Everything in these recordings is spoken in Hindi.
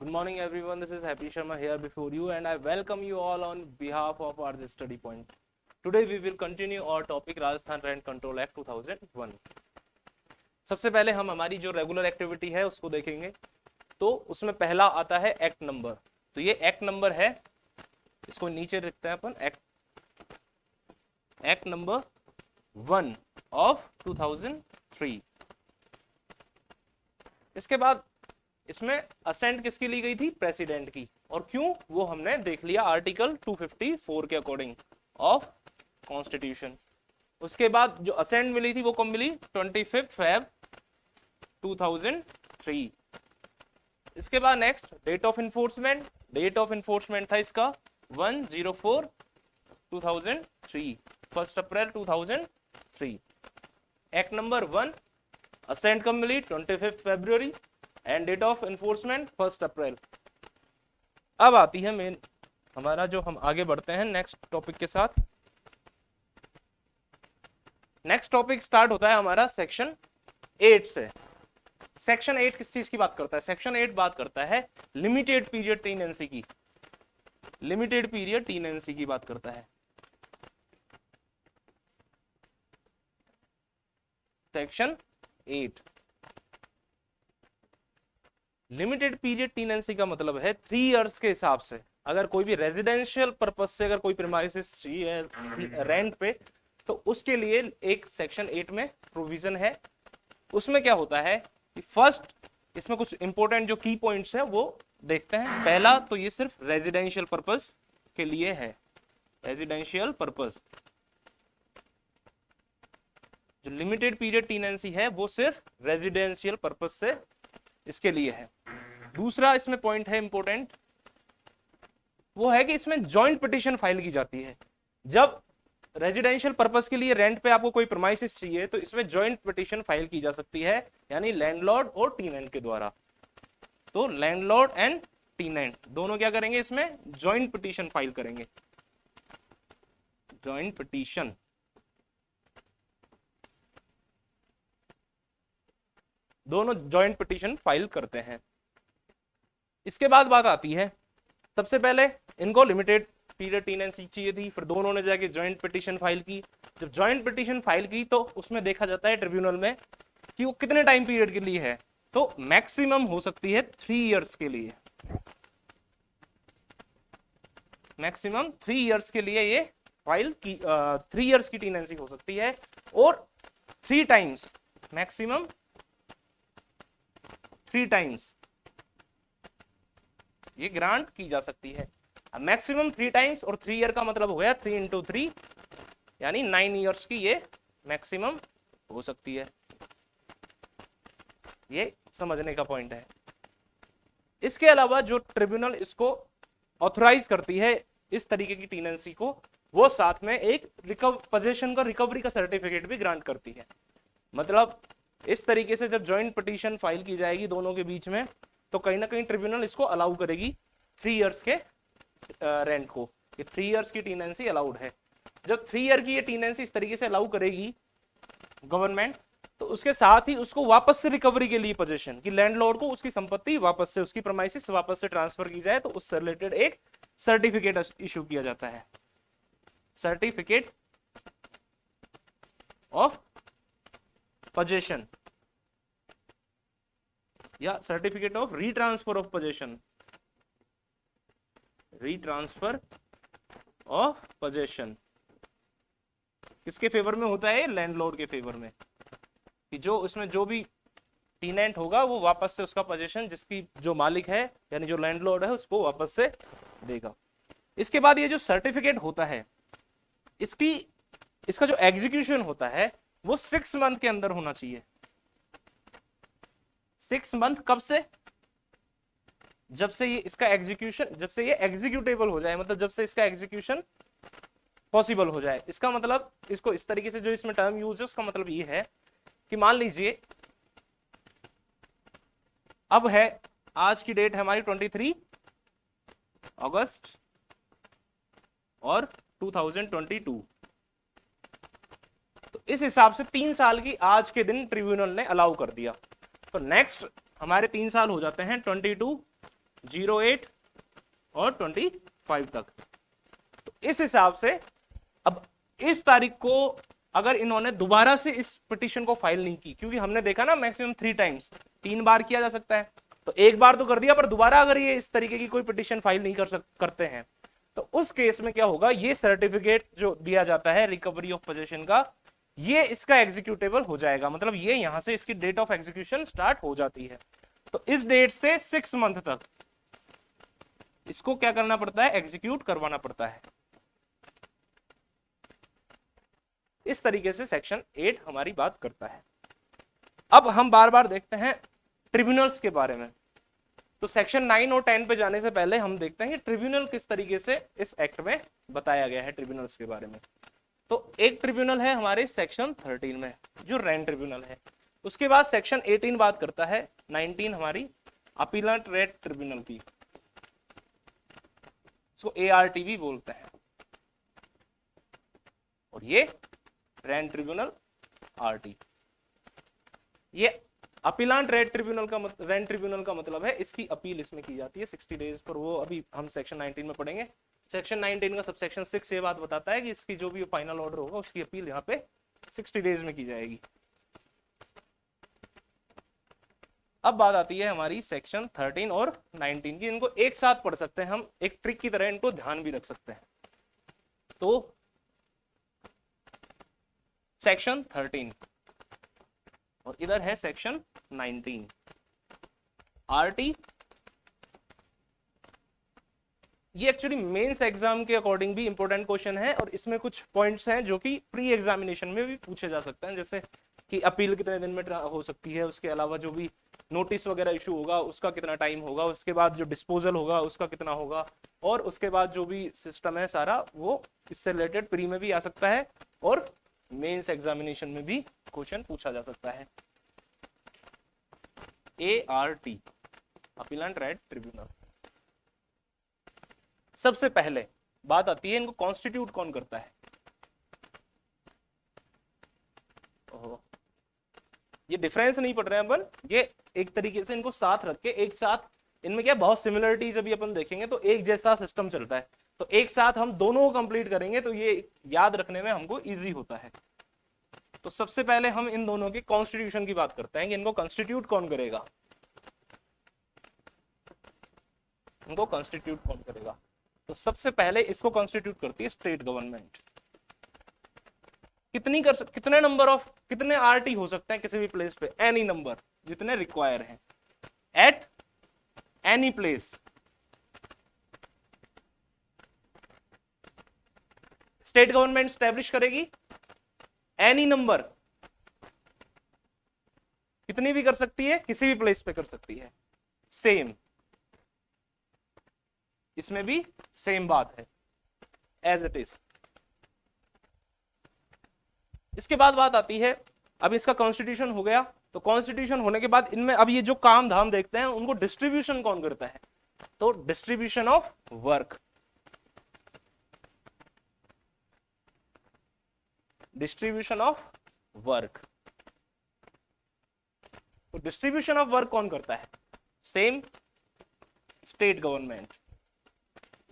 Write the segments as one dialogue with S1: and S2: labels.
S1: Good morning everyone, this is Happy Sharma here before you and I welcome you all on behalf of our study point. Today we will continue our topic Rajasthan Rent Control Act 2001. सबसे पहले हम हमारी जो रेगुलर एक्टिविटी है उसको देखेंगे। तो उसमें पहला आता है एक्ट नंबर। तो ये एक्ट नंबर है, इसको नीचे लिखते हैं अपन, एक्ट नंबर 1 ऑफ 2003। इसके बाद इसमें असेंट किसकी ली गई थी? प्रेसिडेंट की। और क्यों, वो हमने देख लिया आर्टिकल 254 के अकॉर्डिंग ऑफ कॉन्स्टिट्यूशन। उसके बाद जो असेंट मिली थी वो कब मिली? 25 फेब 2003। इसके बाद next date of enforcement. Date of enforcement था इसका 1/04/2003, 1 अप्रैल 2003। एक्ट नंबर 1 असेंट कब मिली? 25 फरवरी एंड डेट ऑफ इन्फोर्समेंट 1 अप्रैल। अब आती है मेन हमारा, जो हम आगे बढ़ते हैं नेक्स्ट टॉपिक के साथ। नेक्स्ट टॉपिक स्टार्ट होता है हमारा सेक्शन 8 से। सेक्शन 8 किस चीज की बात करता है? सेक्शन 8 बात करता है लिमिटेड पीरियड टेनेंसी की। लिमिटेड पीरियड टेनेंसी की बात करता है सेक्शन 8। लिमिटेड पीरियड टेनेंसी का मतलब है 3 इयर्स के हिसाब से अगर कोई भी रेजिडेंशियल पर्पस से अगर कोई प्रीमाइसेस चाहिए रेंट पे, तो उसके लिए एक सेक्शन 8 में प्रोविजन है। उसमें क्या होता है कि फर्स्ट इसमें कुछ इंपॉर्टेंट जो की पॉइंट्स है वो देखते हैं। पहला तो ये सिर्फ रेजिडेंशियल पर्पस के लिए है। रेजिडेंशियल पर्पस जो लिमिटेड पीरियड टेनेंसी है वो सिर्फ रेजिडेंशियल पर्पस से इसके लिए है। दूसरा इसमें पॉइंट है इंपॉर्टेंट, वो है कि इसमें जॉइंट पिटीशन फाइल की जाती है। जब रेजिडेंशियल पर्पस के लिए रेंट पे आपको कोई प्रीमाइसेस चाहिए तो इसमें जॉइंट पिटीशन फाइल की जा सकती है, यानी लैंडलॉर्ड और टेनेंट के द्वारा। तो लैंडलॉर्ड एंड टेनेंट दोनों क्या करेंगे? इसमें जॉइंट पिटीशन फाइल करेंगे। जॉइंट पिटीशन दोनों जॉइंट पिटीशन फाइल करते हैं। इसके बाद बात आती है, सबसे पहले इनको लिमिटेड पीरियड टेनेंसी चाहिए थी, फिर दोनों ने जाके जॉइंट पिटीशन फाइल की। जब जॉइंट पिटीशन फाइल की तो उसमें देखा जाता है ट्रिब्यूनल में कि वो कितने टाइम पीरियड के लिए है। तो मैक्सिमम हो सकती है 3 इयर्स के लिए। मैक्सिमम 3 इयर्स के लिए ये फाइल की 3 इयर्स की टेनेंसी हो सकती है और 3 टाइम्स, मैक्सिमम 3 टाइम्स ये ग्रांट की जा सकती है। मैक्सिमम 3 टाइम्स और 3 ईयर का मतलब हो गया 3 × 3 यानी 9 इयर्स की ये मैक्सिमम हो सकती है। ये समझने का पॉइंट है। इसके अलावा जो ट्रिब्यूनल इसको ऑथराइज करती है इस तरीके की टेनेंसी को, वो साथ में एक पोजीशन का रिकवरी का सर्टिफिकेट भी ग्रांट करती है। मतलब इस तरीके से जब जॉइंट पिटीशन फाइल की जाएगी दोनों के बीच में, तो कहीं ना कहीं ट्रिब्यूनल इसको अलाउ करेगी 3 इयर्स के रेंट को। ये 3 इयर्स की टेनेंसी अलाउड है। जब 3 ईयर की ये टेनेंसी इस तरीके से अलाउ करेगी गवर्नमेंट, तो उसके साथ ही उसको वापस से रिकवरी के लिए पोजीशन कि लैंडलॉर्ड को उसकी संपत्ति वापस से, उसकी प्रीमाइसेस वापस से ट्रांसफर की जाए, तो उससे रिलेटेड एक सर्टिफिकेट इशू किया जाता है। सर्टिफिकेट ऑफ पोजीशन या certificate of retransfer of position. Retransfer of position किसके फेवर में होता है? लैंडलॉर्ड के फेवर में, कि जो उसमें जो भी टेनेंट होगा वो वापस से उसका पोजीशन जिसकी जो मालिक है यानी जो लैंडलॉर्ड है उसको वापस से देगा। इसके बाद ये जो सर्टिफिकेट होता है इसका जो एग्जीक्यूशन होता है वो 6 मंथ के अंदर होना चाहिए। 6 मंथ कब से? जब से ये इसका एग्जीक्यूशन, जब से ये एग्जीक्यूटेबल हो जाए, मतलब जब से इसका एग्जीक्यूशन पॉसिबल हो जाए। इसका मतलब, इसको इस तरीके से जो इसमें टर्म यूज है उसका मतलब ये है कि मान लीजिए अब है, आज की डेट है हमारी 23 अगस्त और 2022। तो इस हिसाब से 3 साल की आज के दिन ट्रिब्यूनल ने अलाउ कर दिया। तो नेक्स्ट हमारे 3 साल हो जाते हैं 22 08 और 25 तक। तो इस हिसाब से अब इस तारीख को अगर इन्होंने दोबारा से इस पिटीशन को फाइल नहीं की, क्योंकि हमने देखा ना मैक्सिमम 3 टाइम्स, 3 बार किया जा सकता है, तो एक बार तो कर दिया, पर दोबारा अगर ये इस तरीके की कोई पिटीशन फाइल नहीं करते हैं, तो उस केस में क्या होगा, ये सर्टिफिकेट जो दिया जाता है रिकवरी ऑफ पोजेशन का, ये इसका एग्जीक्यूटेबल हो जाएगा, मतलब ये यहां से इसकी डेट ऑफ एग्जीक्यूशन स्टार्ट हो जाती है। तो इस डेट से 6 मंथ तक इसको क्या करना पड़ता है, एग्जीक्यूट करवाना पड़ता है। इस तरीके से सेक्शन 8 हमारी बात करता है। अब हम बार बार देखते हैं ट्रिब्यूनल्स के बारे में। तो सेक्शन 9 और 10 पे जाने से पहले हम देखते हैं कि ट्रिब्यूनल किस तरीके से इस एक्ट में बताया गया है ट्रिब्यूनल्स के बारे में। तो एक ट्रिब्यूनल है हमारे सेक्शन 13 में जो रैन ट्रिब्यूनल है। उसके बाद सेक्शन 18 बात करता है, 19 हमारी अपीलेंट रेट ट्रिब्यूनल की, इसको ART भी बोलते हैं, और ये रैन ट्रिब्यूनल RT। ये अपीलेंट रेट ट्रिब्यूनल का रैन ट्रिब्यूनल का मतलब है इसकी अपील इसमें की जाती है 60 डेज पर, वो अभी हम सेक्शन 19 में पढ़ेंगे। सेक्शन 19 का सबसेक्शन 6 ये बात बताता है कि इसकी जो भी फाइनल ऑर्डर होगा उसकी अपील यहाँ पे 60 डेज में की जाएगी। अब बात आती है हमारी सेक्शन 13 और 19 की, इनको एक साथ पढ़ सकते हैं हम, एक ट्रिक की तरह इनको ध्यान भी रख सकते हैं। तो सेक्शन 13 और इधर है सेक्शन 19 RT। ये एक्चुअली मेंस एग्जाम के अकॉर्डिंग भी इंपॉर्टेंट क्वेश्चन है, और इसमें कुछ पॉइंट्स हैं जो कि प्री एग्जामिनेशन में भी पूछे जा सकते हैं, जैसे कि अपील कितने दिन में हो सकती है, उसके अलावा जो भी नोटिस वगैरह इशू होगा उसका कितना टाइम होगा, उसके बाद जो डिस्पोजल होगा उसका कितना होगा, और उसके बाद जो भी सिस्टम है सारा वो इससे रिलेटेड प्री में भी आ सकता है और मेंस एग्जामिनेशन में भी क्वेश्चन पूछा जा सकता है। ART appellate rate tribunal. सबसे पहले बात आती है इनको कॉन्स्टिट्यूट कौन करता है। ओहो, ये डिफरेंस नहीं पढ़ रहे हैं अपन, ये एक तरीके से इनको साथ रख के एक साथ, इनमें क्या बहुत सिमिलरिटीज अभी अपन देखेंगे, तो एक जैसा सिस्टम चलता है, तो एक साथ हम दोनों को कंप्लीट करेंगे तो ये याद रखने में हमको इजी होता है। तो सबसे पहले हम इन दोनों के कॉन्स्टिट्यूशन की बात करते हैं कि इनको कॉन्स्टिट्यूट कौन करेगा, इनको कॉन्स्टिट्यूट कौन करेगा। तो सबसे पहले इसको कॉन्स्टिट्यूट करती है स्टेट गवर्नमेंट। कितने नंबर ऑफ, कितने RT हो सकते हैं किसी भी प्लेस पे, एनी नंबर, जितने रिक्वायर हैं, at any place. State government establish करेगी एनी नंबर, कितनी भी कर सकती है, किसी भी प्लेस पे कर सकती है। सेम, इसमें भी सेम बात है, एज इट इज। इसके बाद बात आती है, अब इसका कॉन्स्टिट्यूशन हो गया, तो कॉन्स्टिट्यूशन होने के बाद इनमें अब ये जो काम धाम देखते हैं उनको डिस्ट्रीब्यूशन कौन करता है, तो distribution of work, distribution of work. तो डिस्ट्रीब्यूशन ऑफ वर्क कौन करता है, सेम स्टेट गवर्नमेंट,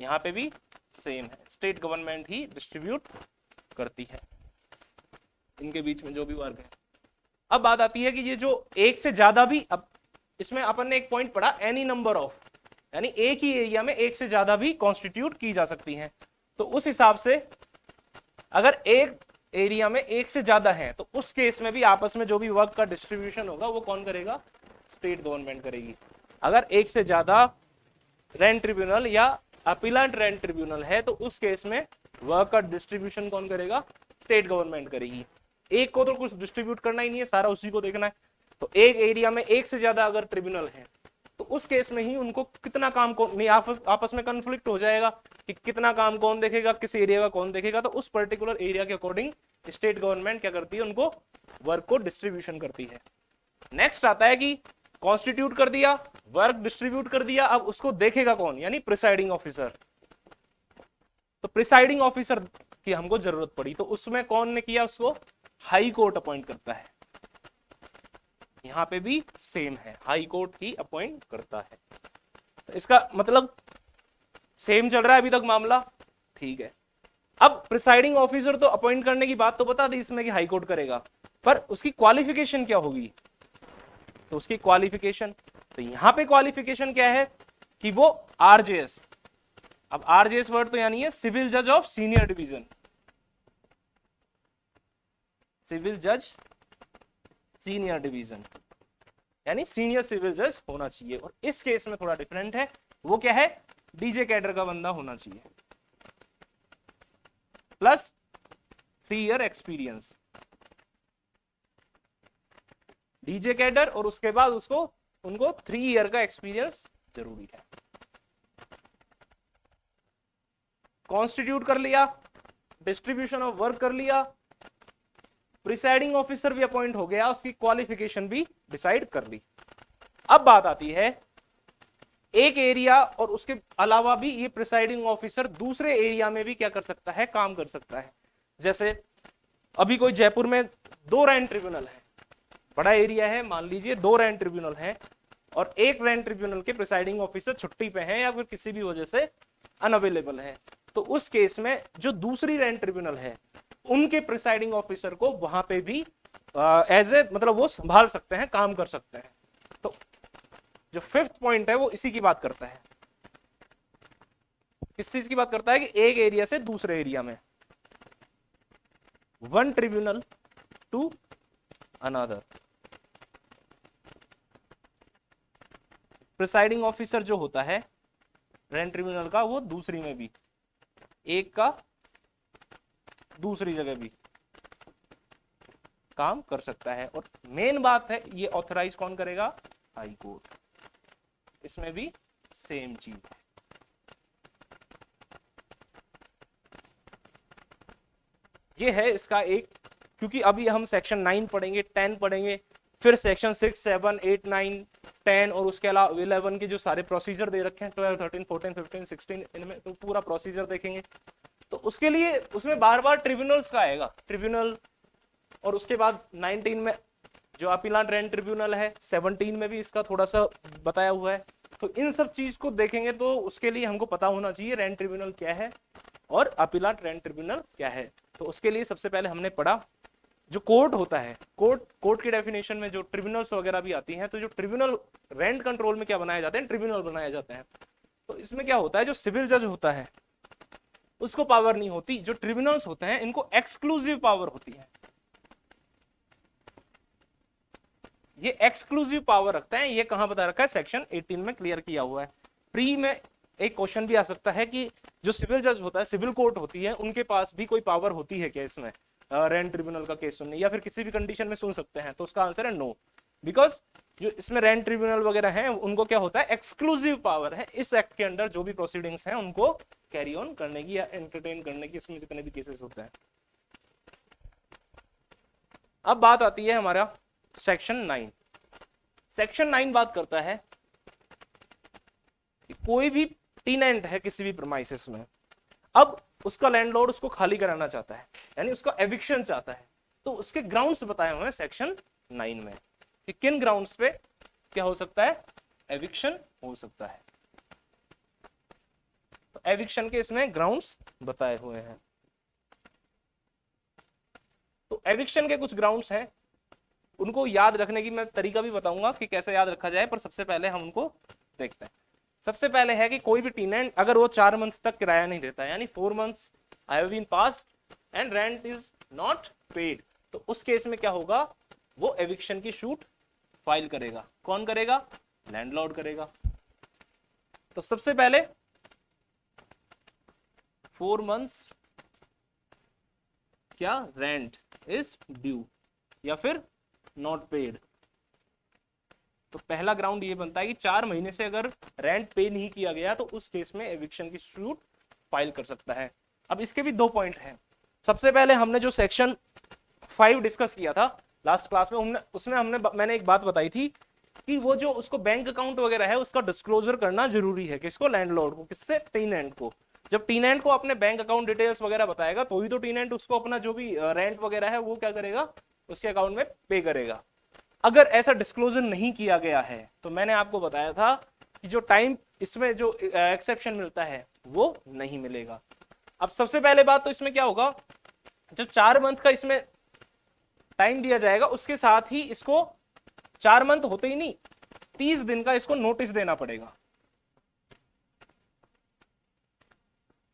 S1: यहां पे भी सेम है, स्टेट गवर्नमेंट ही डिस्ट्रीब्यूट करती है इनके बीच में जो भी वर्क है। अब बात आती है कि ये जो एक से ज्यादा भी, अब इसमें अपन ने एक पॉइंट पढ़ा एनी नंबर ऑफ, यानी एक ही एरिया में एक से ज्यादा भी कॉन्स्टिट्यूट की जा सकती हैं। तो उस हिसाब से अगर एक एरिया में एक से ज्यादा है तो उस केस में भी आपस में जो भी वर्क का डिस्ट्रीब्यूशन होगा वो कौन करेगा, स्टेट गवर्नमेंट करेगी। अगर एक से ज्यादा रेंट ट्रिब्यूनल या अपीलेंट रेंट ट्रिब्यूनल है तो उस केस में वर्क का डिस्ट्रीब्यूशन कौन करेगा, स्टेट गवर्नमेंट करेगी। एक को तो कुछ डिस्ट्रीब्यूट करना ही नहीं है, सारा उसी को देखना है। तो एक एरिया में एक से ज्यादा अगर ट्रिब्यूनल है तो उस केस में ही उनको कितना काम कौन नहीं, आपस में कन्फ्लिक्ट हो जाएगा कि कितना काम कौन देखेगा, किस एरिया का कौन देखेगा। तो उस पर्टिकुलर एरिया के अकॉर्डिंग स्टेट गवर्नमेंट क्या करती है, उनको वर्क को डिस्ट्रीब्यूशन करती है। नेक्स्ट आता है कि कॉन्स्टिट्यूट कर दिया, वर्क डिस्ट्रीब्यूट कर दिया, अब उसको देखेगा कौन, यानी प्रिसाइडिंग ऑफिसर। तो प्रिसाइडिंग ऑफिसर की हमको जरूरत पड़ी, तो उसमें कौन ने किया, उसको हाई कोर्ट अपॉइंट करता है। यहां पे भी सेम है, हाई कोर्ट ही अपॉइंट करता है। तो इसका मतलब सेम चल रहा है अभी तक मामला, ठीक है। अब प्रिसाइडिंग ऑफिसर तो अपॉइंट करने की बात तो बता दी इसमें कि हाई कोर्ट करेगा, पर उसकी क्वालिफिकेशन क्या होगी, तो उसकी क्वालिफिकेशन, तो यहां पे क्वालिफिकेशन क्या है कि वो आरजेएस, अब आरजेएस वर्ड तो यानी है सिविल जज ऑफ सीनियर डिवीजन, सिविल जज सीनियर डिवीजन, यानी सीनियर सिविल जज होना चाहिए। और इस केस में थोड़ा डिफरेंट है, वो क्या है, डीजे कैडर का बंदा होना चाहिए plus 3 year experience, DJ cadre और उसके बाद उनको 3 ईयर का एक्सपीरियंस जरूरी है। कॉन्स्टिट्यूट कर लिया, डिस्ट्रीब्यूशन ऑफ वर्क कर लिया, प्रिसाइडिंग ऑफिसर भी अपॉइंट हो गया, उसकी क्वालिफिकेशन भी डिसाइड कर ली। अब बात आती है एक एरिया और उसके अलावा भी ये प्रिसाइडिंग ऑफिसर दूसरे एरिया में भी क्या कर सकता है, काम कर सकता है। जैसे अभी कोई जयपुर में 2 रैंड ट्रिब्यूनल है, बड़ा एरिया है, मान लीजिए 2 रैंड ट्रिब्यूनल है और एक रैंड ट्रिब्यूनल के प्रिसाइडिंग ऑफिसर छुट्टी पे हैं या फिर किसी भी वजह से अनअवेलेबल है, तो उस केस में जो दूसरी रैंड ट्रिब्यूनल है उनके प्रिसाइडिंग ऑफिसर को वहां पे भी एज ए मतलब वो संभाल सकते हैं, काम कर सकते हैं। तो जो 5th पॉइंट है वो इसी की बात करता है, किस चीज की बात करता है कि एक एरिया से दूसरे एरिया में, 1 tribunal to another, presiding officer जो होता है रैंड ट्रिब्यूनल का वो दूसरी में भी, एक का दूसरी जगह भी काम कर सकता है। और मेन बात है ये ऑथराइज कौन करेगा, हाई कोर्ट, इसमें भी सेम चीज है। ये है इसका एक, क्योंकि अभी हम सेक्शन 9 पढ़ेंगे, 10 पढ़ेंगे, फिर सेक्शन 6, 7, 8, 9, 10 और उसके अलावा 11 के जो सारे प्रोसीजर दे रखे हैं 12, 13, 14, 15, 16, इनमें तो पूरा प्रोसीजर देखेंगे। तो उसके लिए उसमें बार बार ट्रिब्यूनल्स का आएगा, ट्रिब्यूनल, और उसके बाद 19 में जो अपीलाट रैंड ट्रिब्यूनल है, 17 में भी इसका थोड़ा सा बताया हुआ है। तो इन सब चीज को देखेंगे तो उसके लिए हमको पता होना चाहिए रैंड ट्रिब्यूनल क्या है और अपीलाट रैंड ट्रिब्यूनल क्या है। तो उसके लिए सबसे पहले हमने पढ़ा जो कोर्ट होता है, कोर्ट की डेफिनेशन में जो ट्रिब्यूनल्स वगैरह भी आती हैं, तो जो ट्रिब्यूनल रैंड कंट्रोल में क्या बनाए जाते हैं, ट्रिब्यूनल बनाए जाते हैं। तो इसमें क्या होता है, जो सिविल जज होता है उसको पावर नहीं होती, जो ट्रिब्यूनल्स होते हैं इनको एक्सक्लूसिव पावर होती है, ये एक्सक्लूसिव पावर रखते हैं। ये कहां बता रखा है, सेक्शन 18 में क्लियर किया हुआ है। प्री में एक क्वेश्चन भी आ सकता है कि जो सिविल जज होता है, सिविल कोर्ट होती है, उनके पास भी कोई पावर होती है क्या इसमें रैंड ट्रिब्यूनल का केस सुनने या फिर किसी भी कंडीशन में सुन सकते हैं, तो उसका आंसर है नो, बिकॉज जो इसमें रैंड ट्रिब्यूनल वगैरह हैं उनको क्या होता है, एक्सक्लूसिव पावर है इस एक्ट के अंडर जो भी प्रोसीडिंग्स हैं उनको कैरी ऑन करने की या एंटरटेन करने की, इसमें जितने भी केसेस होते हैं। अब बात आती है हमारा सेक्शन 9। सेक्शन 9 बात करता है कि कोई भी टेनेंट है किसी भी प्रीमाइसेस में, अब उसका लैंडलॉर्ड उसको खाली कराना चाहता है, यानी उसका एविक्शन चाहता है, तो उसके ग्राउंड्स बताए हुए हैं सेक्शन 9 में कि किन ग्राउंड्स पे क्या हो सकता है, एविक्शन हो सकता है। तो एविक्शन के इसमें ग्राउंड्स बताए हुए हैं। तो एविक्शन के कुछ ग्राउंड्स हैं, उनको याद रखने की मैं तरीका भी बताऊंगा कि कैसे याद रखा जाए, पर सबसे पहले हम उनको देखते हैं। सबसे पहले है कि कोई भी टेनेंट अगर वो 4 मंथ तक किराया नहीं देता, यानी 4 months have been passed and rent is not paid, तो उस केस में क्या होगा, वो एविक्शन की शूट फाइल करेगा। कौन करेगा, लैंडलॉर्ड करेगा। तो सबसे पहले 4 मंथ्स क्या रेंट इज ड्यू या फिर नॉट पेड। तो पहला ग्राउंड ये बनता है कि 4 महीने से अगर रेंट पे नहीं किया गया तो उस केस में एविक्शन की सूट फाइल कर सकता है। अब इसके भी 2 पॉइंट हैं। सबसे पहले हमने जो सेक्शन 5 डिस्कस किया था लास्ट क्लास में, उसमें मैंने एक बात बताई थी कि वो जो उसको बैंक अकाउंट वगैरह है उसका डिस्क्लोजर करना जरूरी है, किसको, लैंडलॉर्ड को। किससे, टेनेंट को। जब टेनेंट को अपने बैंक अकाउंट डिटेल्स वगैरह बताएगा तो ही तो टेनेंट उसको अपना जो भी रेंट वगैरह है वो क्या करेगा, उसके अकाउंट में पे करेगा। अगर ऐसा डिस्क्लोजर नहीं किया गया है तो मैंने आपको बताया था कि जो टाइम इसमें जो एक्सेप्शन मिलता है वो नहीं मिलेगा। अब सबसे पहले बात तो इसमें क्या होगा, जब 4 मंथ का इसमें टाइम दिया जाएगा उसके साथ ही इसको 4 मंथ होते ही नहीं 30 दिन का इसको नोटिस देना पड़ेगा।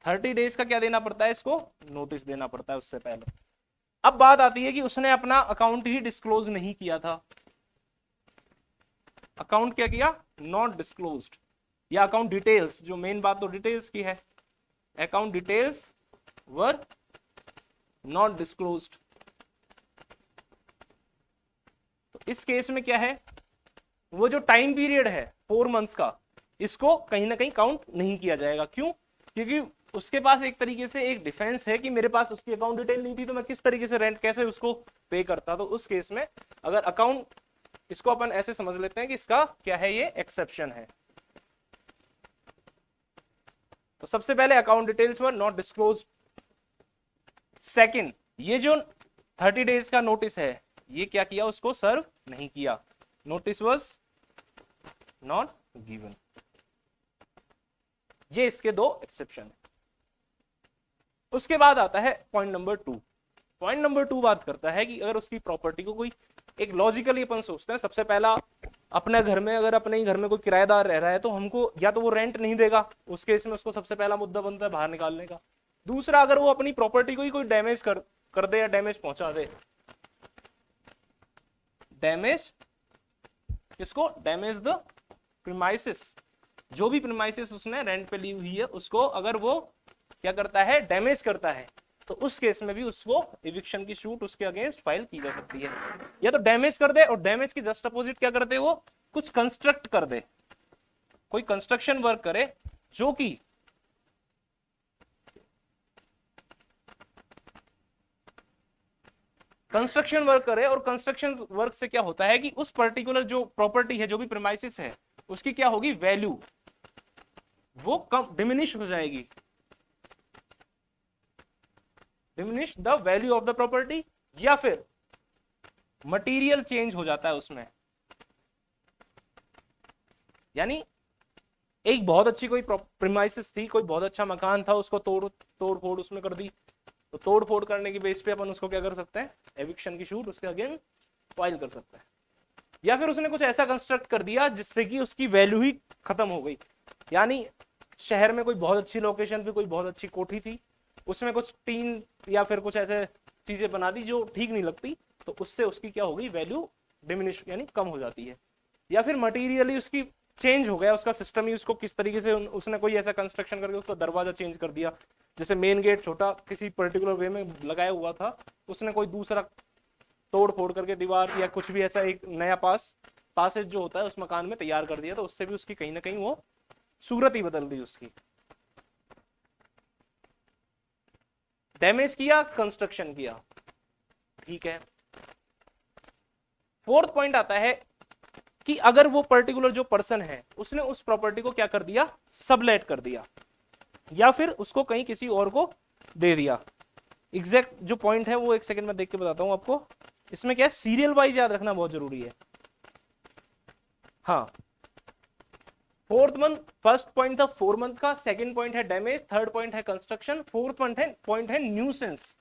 S1: 30 डेज का क्या देना पड़ता है, इसको नोटिस देना पड़ता है उससे पहले। अब बात आती है कि उसने अपना अकाउंट ही डिस्क्लोज नहीं किया था। अकाउंट क्या किया, नॉट डिस्क्लोज्ड, या अकाउंट डिटेल्स, जो मेन बात तो डिटेल्स की है, account details were not disclosed. तो इस केस में क्या है, वो जो टाइम पीरियड है 4 मंथ्स का, इसको कहीं ना कहीं काउंट नहीं किया जाएगा। क्यों, क्योंकि उसके पास एक तरीके से एक डिफेंस है कि मेरे पास उसकी अकाउंट डिटेल नहीं थी तो मैं किस तरीके से रेंट कैसे उसको पे करता। तो उस केस में अगर अकाउंट, इसको अपन ऐसे समझ लेते हैं कि इसका क्या है, ये एक्सेप्शन है। तो सबसे पहले account details were not disclosed. Second, ये जो 30 डेज का नोटिस है ये क्या किया, उसको सर्व नहीं किया, नोटिस वाज नॉट गिवन। ये इसके 2 एक्सेप्शन है। उसके बाद आता है पॉइंट नंबर 2। पॉइंट नंबर 2 बात करता है कि अगर उसकी प्रॉपर्टी को कोई एक लॉजिकली अपन सोचते हैं, सबसे पहला अपने घर में, अगर अपने ही घर में कोई किराएदार रह रहा है तो हमको या तो वो रेंट नहीं देगा, उस केस में उसको सबसे पहला मुद्दा बनता है बाहर निकालने का। दूसरा, अगर वो अपनी प्रॉपर्टी को ही कोई डैमेज कर दे या डैमेज पहुंचा दे, डैमेज किसको, डैमेज द प्रीमाइसेस, जो भी प्रीमाइसेस उसने रेंट पे ली हुई है उसको अगर वो क्या करता है, डैमेज करता है, तो उस केस में भी उसको एविक्शन की शूट उसके अगेंस्ट फाइल की जा सकती है। या तो डैमेज कर दे, और डैमेज की जस्ट अपोजिट क्या करते, वो कुछ कंस्ट्रक्ट कर दे, कोई कंस्ट्रक्शन वर्क करे, जो कि कंस्ट्रक्शन वर्क करे, और कंस्ट्रक्शन वर्क से क्या होता है कि उस पर्टिकुलर जो प्रॉपर्टी है, जो भी प्रीमाइसिस है, उसकी क्या होगी, वैल्यू वो कम डिमिनिश हो जाएगी, diminish the value of the property, या फिर मटेरियल चेंज हो जाता है उसमें। यानी एक बहुत अच्छी कोई प्रीमाइसिस थी, कोई बहुत अच्छा मकान था, उसको तोड़ फोड़ उसमें कर दी, तो तोड़ फोड़ करने की बेस पे अपन उसको क्या कर सकते हैं, एविक्शन की शूट उसके अगेंस्ट फाइल कर सकते हैं। या फिर उसने कुछ ऐसा कंस्ट्रक्ट कर दिया जिससे कि उसकी वैल्यू ही खत्म हो गई। यानी शहर में कोई बहुत अच्छी लोकेशन पे कोई बहुत अच्छी कोठी थी, उसमें कुछ टीन या फिर कुछ ऐसे चीजें बना दी जो ठीक नहीं लगती, तो उससे उसकी क्या हो गई, वैल्यू डिमिनिश यानी कम हो जाती है। या फिर मटीरियली उसकी चेंज हो गया, उसका सिस्टम ही उसको किस तरीके से उसने कोई ऐसा कंस्ट्रक्शन करके उसका दरवाजा चेंज कर दिया, जैसे मेन गेट छोटा किसी पर्टिकुलर वे में लगाया हुआ था, उसने कोई दूसरा तोड़ फोड़ करके दीवार या कुछ भी ऐसा एक नया पासेज जो होता है उस मकान में तैयार कर दिया, तो उससे भी उसकी कहीं ना कहीं वो सूरत ही बदल दी उसकी। डैमेज किया, कंस्ट्रक्शन किया, ठीक है। फोर्थ पॉइंट आता है कि अगर वो पर्टिकुलर जो पर्सन है उसने उस प्रॉपर्टी को क्या कर दिया, सबलेट कर दिया, या फिर उसको कहीं किसी और को दे दिया। एग्जैक्ट जो पॉइंट है वो एक सेकंड में देख के बताता हूं आपको। इसमें क्या है, सीरियल वाइज याद रखना बहुत जरूरी है। हाँ, फोर्थ मंथ, फर्स्ट पॉइंट था 4 मंथ का, सेकंड पॉइंट है डैमेज, थर्ड पॉइंट है कंस्ट्रक्शन, फोर्थ पॉइंट है न्यूसेंस।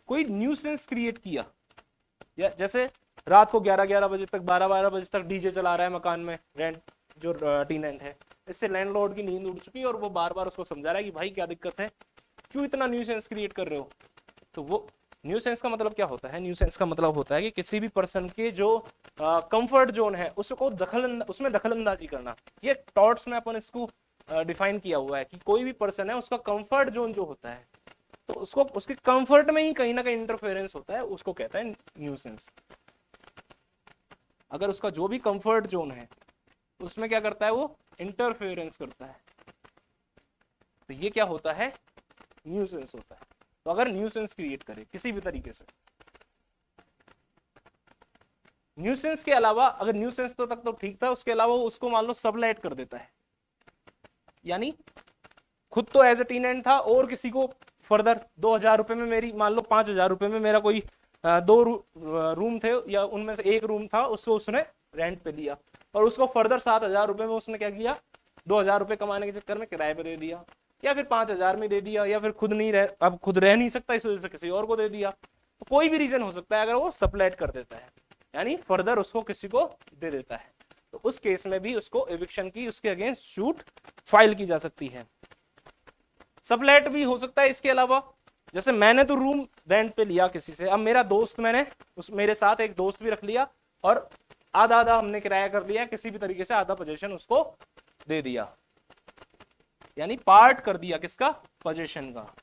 S1: कोई न्यूसेंस क्रिएट किया, या जैसे रात को 11-11 बजे तक, 12-12 बजे तक डीजे चला रहा है मकान में रेंट जो टीनेंट है, इससे लैंडलॉर्ड की नींद उड़ चुकी है और वो बार बार उसको समझा रहा है कि भाई क्या दिक्कत है, क्यों इतना न्यूसेंस क्रिएट कर रहे हो। तो वो न्यूसेंस का मतलब क्या होता है, न्यूसेंस का मतलब होता है कि किसी भी पर्सन के जो कंफर्ट जोन है उसको उसमें दखलंदाजी करना। ये टॉट्स में अपन इसको डिफाइन किया हुआ है कि कोई भी पर्सन है उसका कंफर्ट जोन जो होता है, तो उसको उसके कंफर्ट में ही कहीं ना कहीं इंटरफेरेंस होता है, उसको कहता है न्यूसेंस। अगर उसका जो भी कंफर्ट जोन है उसमें क्या करता है, वो इंटरफेरेंस करता है, तो ये क्या होता है, न्यूसेंस होता है। तो अगर न्यूसेंस क्रिएट करे किसी भी तरीके से, न्यूसेंस के अलावा, अगर न्यूसेंस तो तक तो ठीक था, उसके अलावा उसको मान लो सबलेट कर देता है, यानी खुद तो एज ए टीनेंट था और किसी को फर्दर 2000 रुपए में मेरी, मान लो 5000 रुपए में मेरा कोई 2 रूम थे या उनमें से एक रूम था, उसको उसने रेंट पे लिया और उसको फर्दर 7000 रुपए में उसने क्या किया, 2,000 रुपये कमाने के चक्कर में किराए पे दे दिया, या फिर 5,000 में दे दिया, या फिर खुद नहीं रह अब खुद रह नहीं सकता इस वजह से किसी और को दे दिया। तो कोई भी रीजन हो सकता है अगर वो सबलेट कर देता है, यानी फर्दर उसको किसी को दे देता है, तो उस केस में भी उसको एविक्शन की उसके अगेंस्ट सूट फाइल की जा सकती है। सबलेट भी हो सकता है इसके अलावा, जैसे मैंने तो रूम रेंट पे लिया किसी से, अब मेरा दोस्त, मैंने मेरे साथ एक दोस्त भी रख लिया और आधा आधा हमने किराया कर लिया, किसी भी तरीके से आधा पोजीशन उसको दे दिया, यानी पार्ट कर दिया किसका, पोजीशन का।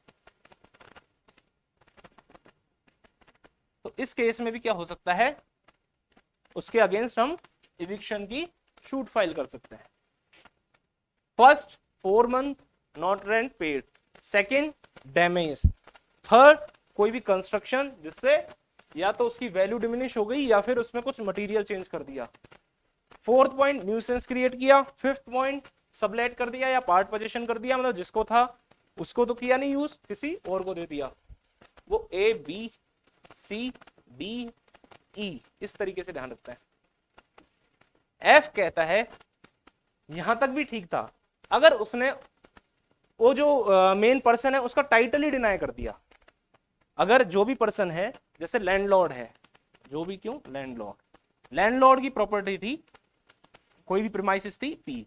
S1: तो इस केस में भी क्या हो सकता है, उसके अगेंस्ट हम इविक्शन की शूट फाइल कर सकते हैं। First 4 month not rent paid, second damage, third कोई भी कंस्ट्रक्शन जिससे या तो उसकी वैल्यू डिमिनिश हो गई या फिर उसमें कुछ मटेरियल चेंज कर दिया, फोर्थ पॉइंट न्यूसेंस क्रिएट किया, फिफ्थ पॉइंट सबलेट कर दिया या पार्ट पोजीशन कर दिया, मतलब जिसको था उसको तो किया नहीं यूज, किसी और को दे दिया। वो A B C D E इस तरीके से ध्यान रखता है। एफ कहता है यहां तक भी ठीक था, अगर उसने वो जो मेन पर्सन है उसका टाइटल ही डिनाई कर दिया। अगर जो भी पर्सन है, जैसे लैंडलॉर्ड है, जो भी, क्यों लैंडलॉर्ड की प्रॉपर्टी थी, कोई भी प्रीमाइसिस थी पी,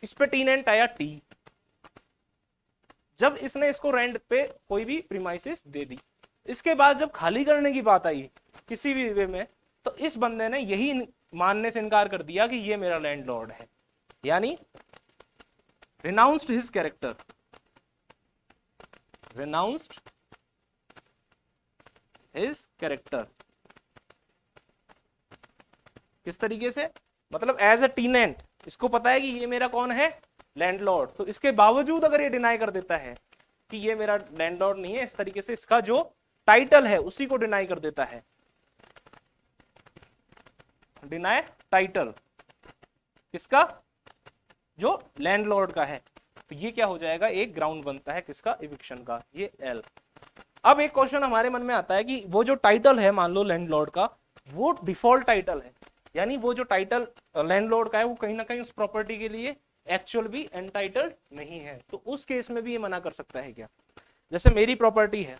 S1: इस पे टेनेंट आया टी, जब इसने इसको रेंट पे कोई भी प्रीमाइसिस दे दी, इसके बाद जब खाली करने की बात आई किसी भी वे में, तो इस बंदे ने यही मानने से इनकार कर दिया कि ये मेरा लैंडलॉर्ड है, यानी renounced his character, renounced his character। किस तरीके से, मतलब एज अ टीनेंट इसको पता है कि ये मेरा कौन है, लैंडलॉर्ड, तो इसके बावजूद अगर ये डिनाई कर देता है कि ये मेरा लैंडलॉर्ड नहीं है, इस तरीके से इसका जो टाइटल है उसी को डिनाई कर देता है, डिनाई टाइटल किसका, जो लैंडलॉर्ड का है, तो ये क्या हो जाएगा, एक ग्राउंड बनता है किसका, इविक्शन का, ये एल। अब एक क्वेश्चन हमारे मन में आता है कि वो जो टाइटल है मान लो लैंडलॉर्ड का, वो डिफॉल्ट टाइटल है, यानी वो जो टाइटल लैंडलॉर्ड का है वो कहीं ना कहीं उस प्रॉपर्टी के लिए एक्चुअल भी एंटाइटल्ड नहीं है, तो उस केस में भी ये मना कर सकता है क्या। जैसे मेरी प्रॉपर्टी है,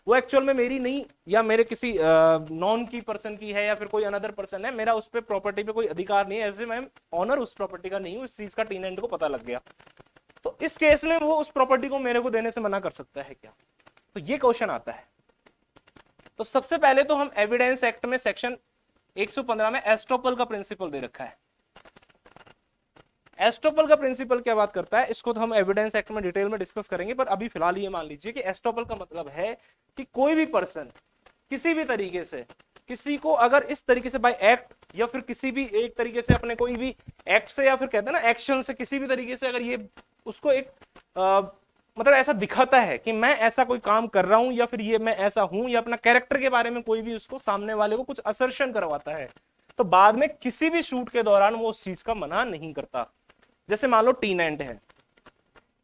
S1: वो एक्चुअल में मेरी नहीं, या मेरे किसी नॉन की पर्सन की है, या फिर कोई अनदर पर्सन है, मेरा उस पे प्रॉपर्टी पे कोई अधिकार नहीं है, ऐसे मैं ऑनर उस प्रॉपर्टी का नहीं हूँ, इस चीज का टेनेंट को पता लग गया, तो इस केस में वो उस प्रॉपर्टी को मेरे को देने से मना कर सकता है क्या, तो ये क्वेश्चन आता है। तो सबसे पहले तो हम एविडेंस एक्ट में सेक्शन 115 में एस्टोपल का प्रिंसिपल दे रखा है। एस्टोपल का प्रिंसिपल क्या बात करता है, इसको तो हम एविडेंस एक्ट में डिटेल में डिस्कस करेंगे, पर अभी फिलहाल ये मान लीजिए कि एस्टोपल का मतलब है कि कोई भी पर्सन किसी भी तरीके से किसी को अगर इस तरीके से बाय एक्ट या फिर किसी भी एक तरीके से अपने कोई भी एक्ट से या फिर कहते हैं ना एक्शन से किसी भी तरीके से अगर ये उसको एक मतलब ऐसा दिखाता है कि मैं ऐसा कोई काम कर रहा हूं या फिर ये मैं ऐसा हूं, या अपना कैरेक्टर के बारे में कोई भी उसको सामने वाले को कुछ असर्शन करवाता है, तो बाद में किसी भी शूट के दौरान वो उस चीज का मना नहीं करता। जैसे मान लो टीनेंट है,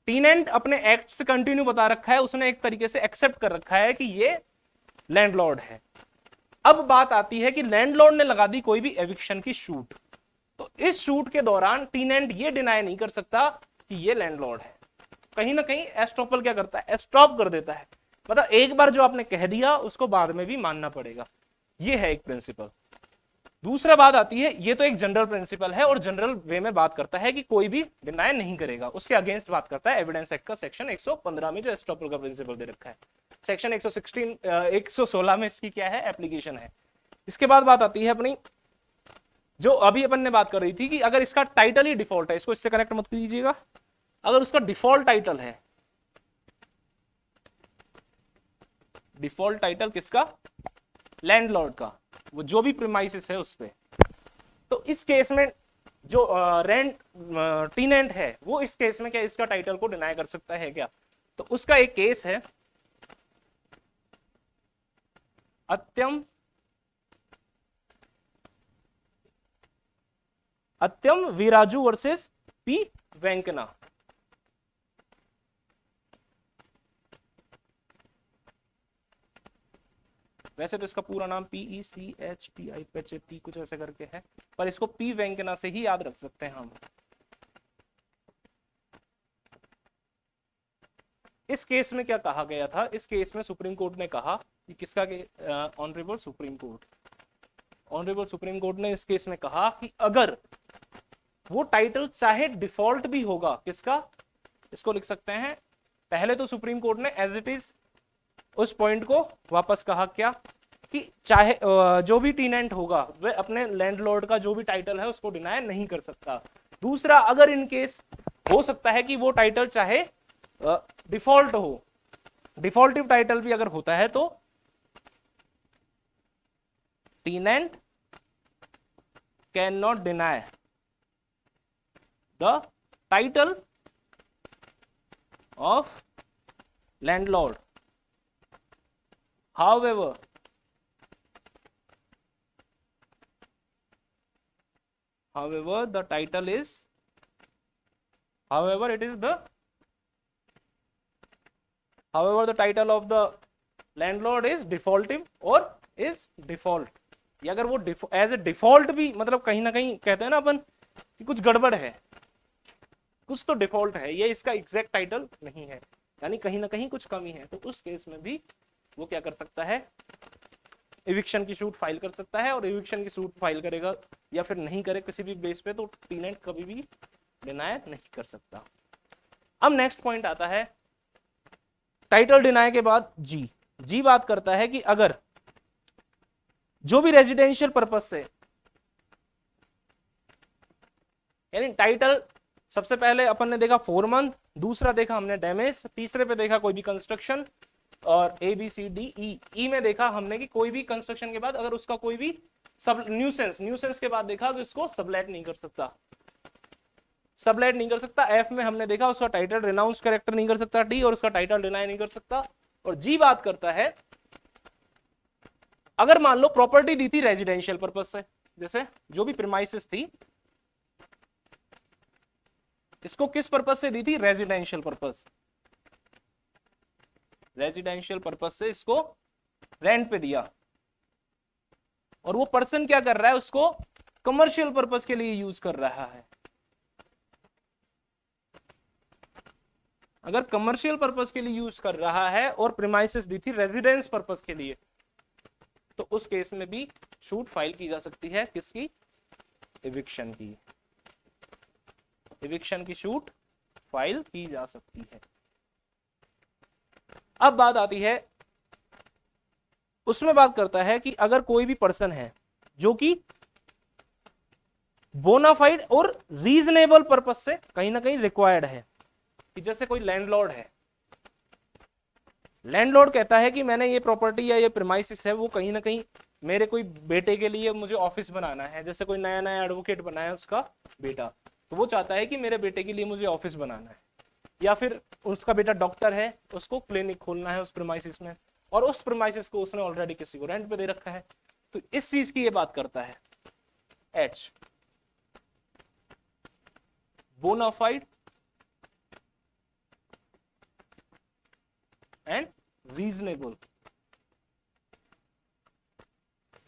S1: टीनेंट अपने एक्ट से कंटिन्यू बता रखा है, उसने एक तरीके से एक्सेप्ट कर रखा है कि ये लैंडलॉर्ड है। अब बात आती है कि लैंडलॉर्ड ने लगा दी कोई भी एविक्शन की शूट, तो इस शूट के दौरान टीनेंट ये डिनाई नहीं कर सकता कि ये लैंडलॉर्ड है। कहीं ना कहीं एस्टॉपल क्या करता है, स्टॉप कर देता है, मतलब एक बार जो आपने कह दिया उसको बाद में भी मानना पड़ेगा, ये है एक प्रिंसिपल। दूसरा बात आती है, ये तो एक जनरल प्रिंसिपल है और जनरल वे में बात करता है कि कोई भी डिनाई नहीं करेगा, उसके अगेंस्ट बात करता है एविडेंस एक्ट का सेक्शन 115 में जो एस्टॉपल का प्रिंसिपल दे रखा है। सेक्शन 116 में इसकी क्या है, एप्लीकेशन है। इसके बाद बात आती है अपनी, जो अभी अपन ने बात कर रही थी कि अगर इसका टाइटल ही डिफॉल्ट है, इसको इससे कनेक्ट मत कीजिएगा, अगर उसका डिफॉल्ट टाइटल है, डिफॉल्ट टाइटल किसका, लैंडलॉर्ड का, वो जो भी प्रीमाइसिस है उस पे, तो इस केस में जो रेंट टीनेंट है वो इस केस में क्या इसका टाइटल को डिनाई कर सकता है क्या, तो उसका एक केस है अत्यम वीराजू वर्सेस पी वेंकना। वैसे तो इसका पूरा नाम PECHTIPHT कुछ ऐसे करके है, पर इसको पी वेंकना से ही याद रख सकते हैं हम। इस केस में क्या कहा गया था, इस केस में सुप्रीम कोर्ट ने कहा कि किसका, ऑनरेबल सुप्रीम कोर्ट ने इस केस में कहा कि अगर वो टाइटल चाहे डिफॉल्ट भी होगा, किसका, इसको लिख सकते हैं, पहले तो सुप्रीम कोर्ट ने एज इट इज उस पॉइंट को वापस कहा क्या, कि चाहे जो भी टीनेंट होगा वह अपने लैंडलॉर्ड का जो भी टाइटल है उसको डिनाय नहीं कर सकता। दूसरा, अगर इन केस हो सकता है कि वो टाइटल चाहे डिफॉल्ट हो, डिफॉल्टिव टाइटल भी अगर होता है तो टीनेंट can not deny the title of landlord, however the title is, however the title of the landlord is defaultive or is default। या अगर वो एज ए डिफॉल्ट भी, मतलब कहीं ना कहीं कहते हैं ना अपन कि कुछ गड़बड़ है, कुछ तो डिफॉल्ट है, ये इसका एग्जैक्ट टाइटल नहीं है, यानी कहीं ना कहीं कुछ कमी है, तो उस केस में भी वो क्या कर सकता है, इविक्शन की सूट फाइल कर सकता है। और इविक्शन की सूट फाइल करेगा या फिर नहीं करे किसी भी बेस पे, तो टीनेंट कभी भी डिनाय नहीं कर सकता। अब नेक्स्ट पॉइंट आता है टाइटल डिनाय के बाद जी बात करता है कि अगर जो भी रेजिडेंशियल पर्पस से, यानी टाइटल सबसे पहले अपन ने देखा 4 मंथ, दूसरा देखा हमने डैमेज, तीसरे पे देखा कोई भी कंस्ट्रक्शन, और ABCDE में देखा हमने कि कोई भी कंस्ट्रक्शन के बाद अगर उसका कोई भी सब न्यूसेंस के बाद देखा तो इसको सबलेट नहीं कर सकता, F में हमने देखा उसका टाइटल रिनाउंस कैरेक्टर नहीं कर सकता, D और उसका टाइटल डिनाई नहीं कर सकता, और G बात करता है अगर मान लो प्रॉपर्टी दी थी रेजिडेंशियल पर्पस से, जैसे जो भी प्रीमाइसेस थी इसको किस पर्पस से दी थी, रेजिडेंशियल पर्पस से इसको रेंट पे दिया, और वो पर्सन क्या कर रहा है, उसको कमर्शियल पर्पस के लिए यूज कर रहा है। अगर कमर्शियल पर्पस के लिए यूज कर रहा है और प्रीमाइसेस दी थी रेजिडेंस पर्पस के लिए, तो उस केस में भी शूट फाइल की जा सकती है, किसकी, इविक्शन की शूट फाइल की जा सकती है। अब बात आती है, उसमें बात करता है कि अगर कोई भी पर्सन है जो कि बोनाफाइड और रीजनेबल पर्पस से कहीं ना कहीं रिक्वायर्ड है, कि जैसे कोई लैंडलॉर्ड है, लैंडलॉर्ड कहता है कि मैंने ये प्रॉपर्टी या ये प्रीमाइसिस है वो कहीं ना कहीं मेरे कोई बेटे के लिए मुझे ऑफिस बनाना है, जैसे कोई नया एडवोकेट बना है उसका बेटा, तो वो चाहता है कि मेरे बेटे के लिए मुझे ऑफिस बनाना है, या फिर उसका बेटा डॉक्टर है, उसको क्लिनिक खोलना है उस प्रीमाइसिस में, और उस प्रीमाइसिस को उसने ऑलरेडी किसी को रेंट पे दे रखा है, तो इस चीज की ये बात करता है H, bonafide and reasonable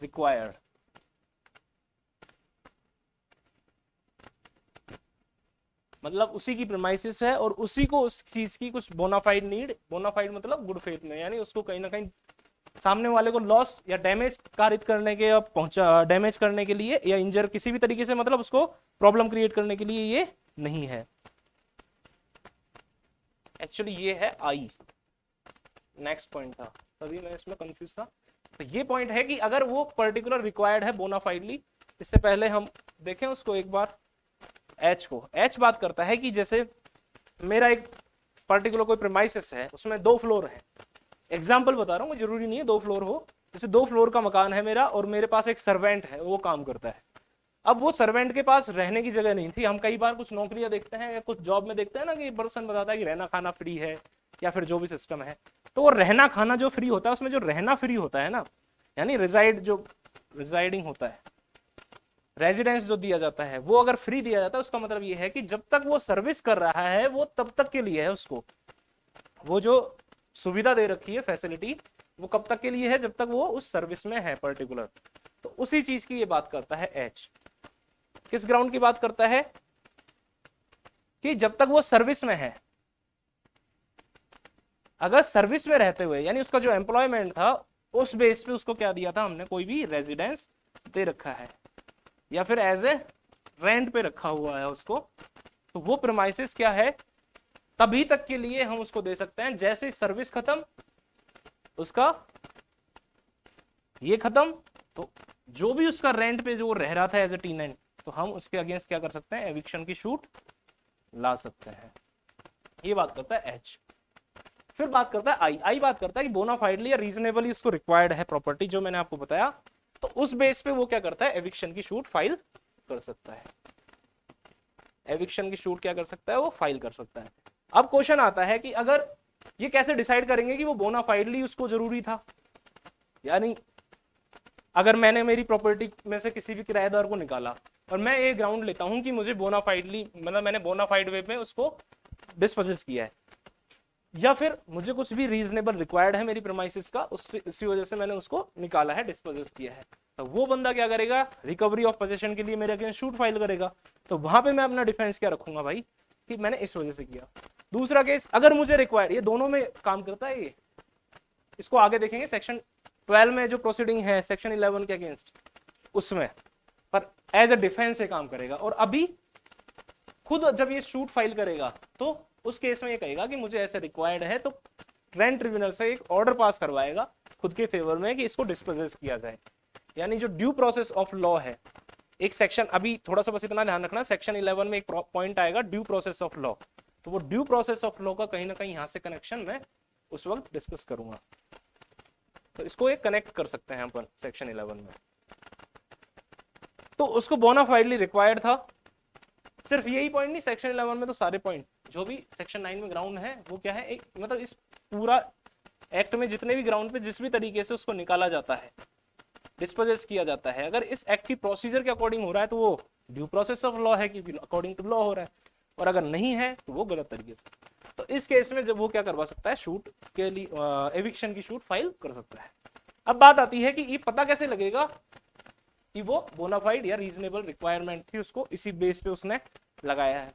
S1: required. मतलब उसी की प्रीमाइसिस है और उसी को उस चीज की कुछ बोनाफाइड नीड, बोनाफाइड मतलब गुड फेथ में, यानी उसको कहीं ना कहीं सामने वाले को लॉस या डैमेज कारित करने के, या पहुंचा डैमेज करने के लिए, या इंजर किसी भी तरीके से, मतलब उसको प्रॉब्लम क्रिएट करने के लिए ये नहीं है। एक्चुअली ये है आई, नेक्स्ट पॉइंट था, तभी मैं इसमें कंफ्यूज था। तो ये पॉइंट है कि अगर वो पर्टिकुलर रिक्वायर्ड है बोनाफाइडली, इससे पहले हम देखें उसको एक बार, H को, H बात करता है कि जैसे मेरा एक पर्टिकुलर कोई प्रीमाइसेस है, उसमें 2 फ्लोर है, एग्जाम्पल बता रहा हूँ, जरूरी नहीं है 2 फ्लोर हो, जैसे 2 फ्लोर का मकान है मेरा, और मेरे पास एक सर्वेंट है, वो काम करता है। अब वो सर्वेंट के पास रहने की जगह नहीं थी, हम कई बार कुछ नौकरियां देखते हैं या कुछ जॉब में देखते हैं ना कि पर्सन बताता है कि रहना खाना फ्री है, या फिर जो भी सिस्टम है, तो वो रहना खाना जो फ्री होता है, उसमें जो रहना फ्री होता है ना, यानी रिजाइडिंग होता है, रेजिडेंस जो दिया जाता है, वो अगर फ्री दिया जाता है, उसका मतलब ये है कि जब तक वो सर्विस कर रहा है वो तब तक के लिए है, उसको वो जो सुविधा दे रखी है, फैसिलिटी, वो कब तक के लिए है, जब तक वो उस सर्विस में है पर्टिकुलर। तो उसी चीज की ये बात करता है H। किस ग्राउंड की बात करता है, कि जब तक वो सर्विस में है, अगर सर्विस में रहते हुए यानी उसका जो एम्प्लॉयमेंट था उस बेस पे उसको क्या दिया था हमने, कोई भी रेजिडेंस दे रखा है या फिर एज ए रेंट पे रखा हुआ है उसको, तो वो प्रीमाइसेस क्या है, तभी तक के लिए हम उसको दे सकते हैं। जैसे सर्विस खत्म, उसका ये खत्म, तो जो भी उसका रेंट पे जो रह रहा था एज ए टेनेंट, तो हम उसके अगेंस्ट क्या कर सकते हैं, एविक्शन की शूट ला सकते हैं। ये बात करता है एच। फिर बात करता है आई। आई बात करता है कि बोनाफाइडली या रीजनेबली उसको रिक्वायर्ड है प्रॉपर्टी, जो मैंने आपको बताया, तो उस बेस पे वो क्या करता है, एविक्शन की शूट फाइल कर सकता है। एविक्शन की शूट क्या कर सकता है, वो फाइल कर सकता है। अब क्वेश्चन आता है कि अगर ये कैसे डिसाइड करेंगे कि वो बोनाफाइडली उसको जरूरी था, यानी अगर मैंने मेरी प्रॉपर्टी में से किसी भी किराएदार को निकाला और मैं ये ग्राउंड लेता हूं कि मुझे बोनाफाइडली, मतलब मैंने बोनाफाइड वे में उसको डिस्पोजेस किया है, या फिर मुझे कुछ भी रीजनेबल रिक्वायर्ड है मेरी प्रीमाइसेस का, उसी वजह से मैंने उसको निकाला है, डिस्पोजेस किया है, तो वो बंदा क्या करेगा, रिकवरी ऑफ पोजीशन के लिए मेरे अगेंस्ट शूट फाइल करेगा। तो वहां पे मैं अपना डिफेंस क्या रखूंगा भाई, कि मैंने इस वजह से किया। दूसरा केस, अगर मुझे रिक्वायर्ड, ये दोनों में काम करता है ये, इसको आगे देखेंगे सेक्शन 12 में जो प्रोसीडिंग है सेक्शन 11 के अगेंस्ट, उसमें पर एज अ डिफेंस ये काम करेगा। और अभी खुद जब ये शूट फाइल करेगा तो उस केस में ये कहेगा कि मुझे ऐसे रिक्वायर्ड है, तो ग्रैंड ट्रिब्यूनल से एक ऑर्डर पास करवाएगा खुद के फेवर में कि इसको डिस्पोजेस किया जाए। यानी जो ड्यू प्रोसेस ऑफ लॉ है, एक सेक्शन, अभी थोड़ा सा बस इतना ध्यान रखना, सेक्शन 11 में एक पॉइंट आएगा ड्यू प्रोसेस ऑफ लॉ, तो वो ड्यू प्रोसेस ऑफ लॉ का कहीं ना कहीं यहां से कनेक्शन मैं उस वक्त डिस्कस करूंगा, तो इसको एक कनेक्ट कर सकते हैं अपन सेक्शन 11 में। तो उसको बोनाफाइडली रिक्वायर्ड था, सिर्फ यही पॉइंट नहीं, सेक्शन 11 में तो सारे पॉइंट जो भी सेक्शन 9 में ग्राउंड है वो क्या है, एक मतलब इस पूरा एक्ट में जितने भी ग्राउंड पे जिस भी तरीके से उसको निकाला जाता है, डिस्पोजेस किया जाता है, अगर इस एक्ट की प्रोसीजर के अकॉर्डिंग हो रहा है तो वो ड्यू प्रोसेस ऑफ लॉ है, क्योंकि अकॉर्डिंग टू लॉ हो रहा है, और अगर नहीं है तो वो गलत तरीके से। तो इस केस में जब वो क्या करवा सकता है, शूट के लिए एविक्शन की शूट फाइल कर सकता है। अब बात आती है कि ये पता कैसे लगेगा कि वो बोनाफाइड या रीजनेबल रिक्वायरमेंट थी, उसको इसी बेस पे उसने लगाया है।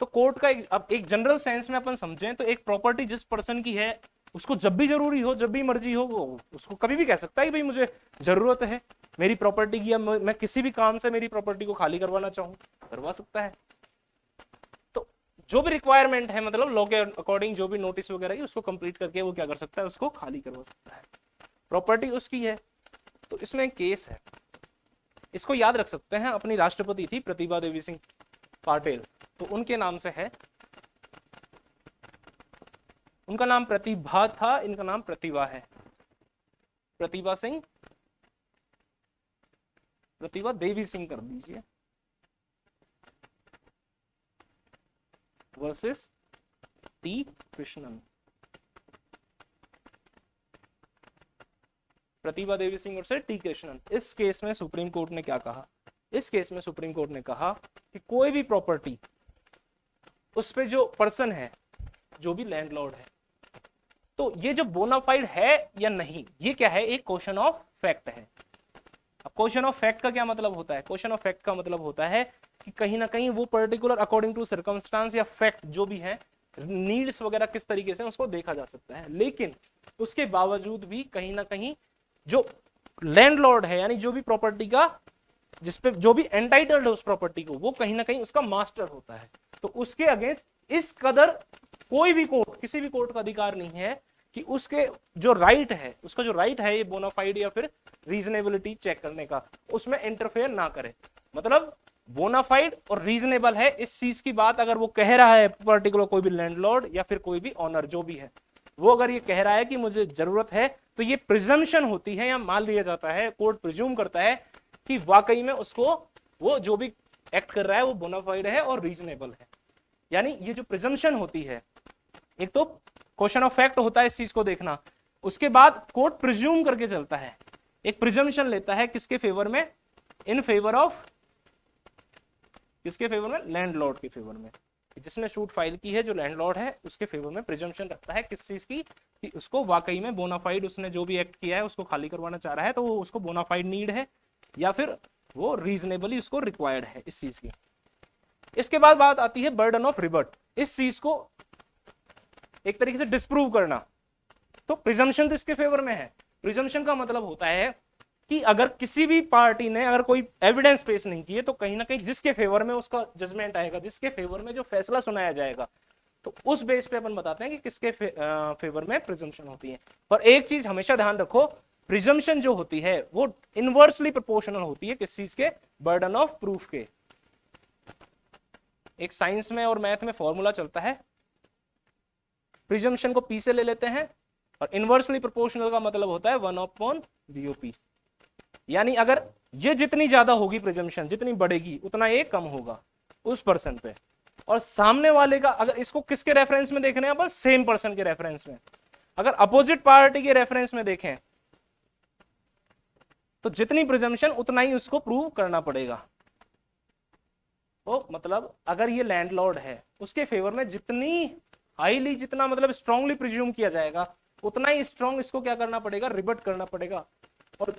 S1: तो कोर्ट का अब एक जनरल सेंस में अपन समझें तो एक प्रॉपर्टी जिस पर्सन की है उसको जब भी जरूरी हो, जब भी मर्जी हो, वो उसको कभी भी कह सकता है कि भाई मुझे जरूरत है मेरी प्रॉपर्टी की, या मैं किसी भी काम से मेरी प्रॉपर्टी को खाली करवाना चाहूं, करवा सकता है। तो जो भी रिक्वायरमेंट है, मतलब लॉ के अकॉर्डिंग जो भी नोटिस वगैरह है उसको कंप्लीट करके वो क्या कर सकता है, उसको खाली करवा सकता है, प्रॉपर्टी उसकी है। तो इसमें एक केस है, इसको याद रख सकते हैं, अपनी राष्ट्रपति थी प्रतिभा देवी सिंह पाटिल, तो उनके नाम से है, उनका नाम प्रतिभा था, इनका नाम प्रतिभा है, प्रतिभा सिंह, प्रतिभा देवी सिंह कर दीजिए, versus T Krishnan. Pratibha Devi Singh versus T Krishnan. इस केस में सुप्रीम कोर्ट ने क्या कहा, इस केस में सुप्रीम कोर्ट ने कहा कि कोई भी प्रॉपर्टी, उस पे जो पर्सन है, जो भी लैंडलॉर्ड है, तो ये जो बोनाफाइड है या नहीं, ये क्या है, एक क्वेश्चन ऑफ फैक्ट है। अब क्वेश्चन ऑफ फैक्ट का क्या मतलब होता है, क्वेश्चन ऑफ फैक्ट का मतलब होता है कि कहीं ना कहीं वो पर्टिकुलर अकॉर्डिंग टू सर्कमस्टांस या फैक्ट जो भी है, नीड्स वगैरह किस तरीके से उसको देखा जा सकता है, लेकिन उसके बावजूद भी कहीं ना कहीं जो लैंडलॉर्ड है, यानी जो भी प्रॉपर्टी का, जिसपे जो भी एंटाइटल्ड है उस प्रॉपर्टी को, वो कहीं ना कहीं उसका मास्टर होता है। तो उसके अगेंस्ट इस कदर कोई भी कोर्ट, किसी भी कोर्ट का अधिकार नहीं है कि उसके जो राइट है, उसका जो राइट है ये बोनाफाइड या फिर रीजनेबिलिटी चेक करने का, उसमें इंटरफेयर ना करे। मतलब बोनाफाइड और रीजनेबल है इस चीज की बात अगर वो कह रहा है, पर्टिकुलर कोई भी लैंडलॉर्ड या फिर कोई भी ऑनर जो भी है, वो अगर ये कह रहा है कि मुझे जरूरत है, तो ये प्रिजम्पशन होती है या मान लिया जाता है, कोर्ट प्रिज्यूम करता है कि वाकई में उसको वो जो भी एक्ट कर रहा है वो बोनाफाइड है और रीजनेबल है। यानी ये जो प्रिजम्पशन होती है, एक तो क्वेश्चन ऑफ फैक्ट होता है इस चीज को देखना, उसके बाद कोर्ट प्रिज्यूम करके चलता है, एक प्रिजम्पशन लेता है किसके फेवर में, इन फेवर ऑफ, किसके फेवर में, लैंडलॉर्ड के फेवर में, जिसने शूट फाइल की है जो लैंडलॉर्ड है उसके फेवर में प्रिजम्पशन रखता है किस चीज की, कि उसको वाकई में बोनाफाइड, उसने जो भी एक्ट किया है उसको खाली करवाना चाह रहा है, तो वो उसको बोनाफाइड नीड है या फिर वो रीजनेबली उसको रिक्वायर्ड है इस चीज की। इसके बाद बात आती है बर्डन ऑफ रिबर्ट, इस चीज को एक तरीके से डिस्प्रूव करना तो प्रिजम्पशन तो इसके फेवर में है। प्रिजम्पशन का मतलब होता है कि अगर किसी भी पार्टी ने अगर कोई एविडेंस पेश नहीं किए तो कहीं ना कहीं जिसके फेवर में उसका जजमेंट आएगा, जिसके फेवर में जो फैसला सुनाया जाएगा, तो उस बेस पे अपन बताते हैं कि किसके फेवर में प्रिजम्पशन होती है। पर एक चीज हमेशा ध्यान रखो, प्रिजम्पशन जो होती है वो इनवर्सली प्रोपोर्शनल होती है किस चीज के, बर्डन ऑफ प्रूफ के। एक साइंस में और मैथ में फॉर्मूला चलता है, प्रिजम्पशन को पी से ले लेते हैं और इनवर्सली प्रोपोर्शनल का मतलब होता है 1/BOP। यानी अगर ये जितनी ज्यादा होगी प्रिजम्पशन, जितनी बढ़ेगी उतना ये कम होगा उस पर्सन पे। और सामने वाले का अगर इसको किसके रेफरेंस में देखने हैं, बस सेम पर्सन के रेफरेंस में। अगर अपोजिट पार्टी के रेफरेंस में देखें तो जितनी प्रिजम्पशन उतना ही उसको प्रूव करना पड़ेगा। तो मतलब अगर ये लैंडलॉर्ड है उसके फेवर में जितनी हाईली, जितना मतलब स्ट्रांगली प्रिज्यूम किया जाएगा उतना ही स्ट्रांग इसको क्या करना पड़ेगा, रिबट करना पड़ेगा। और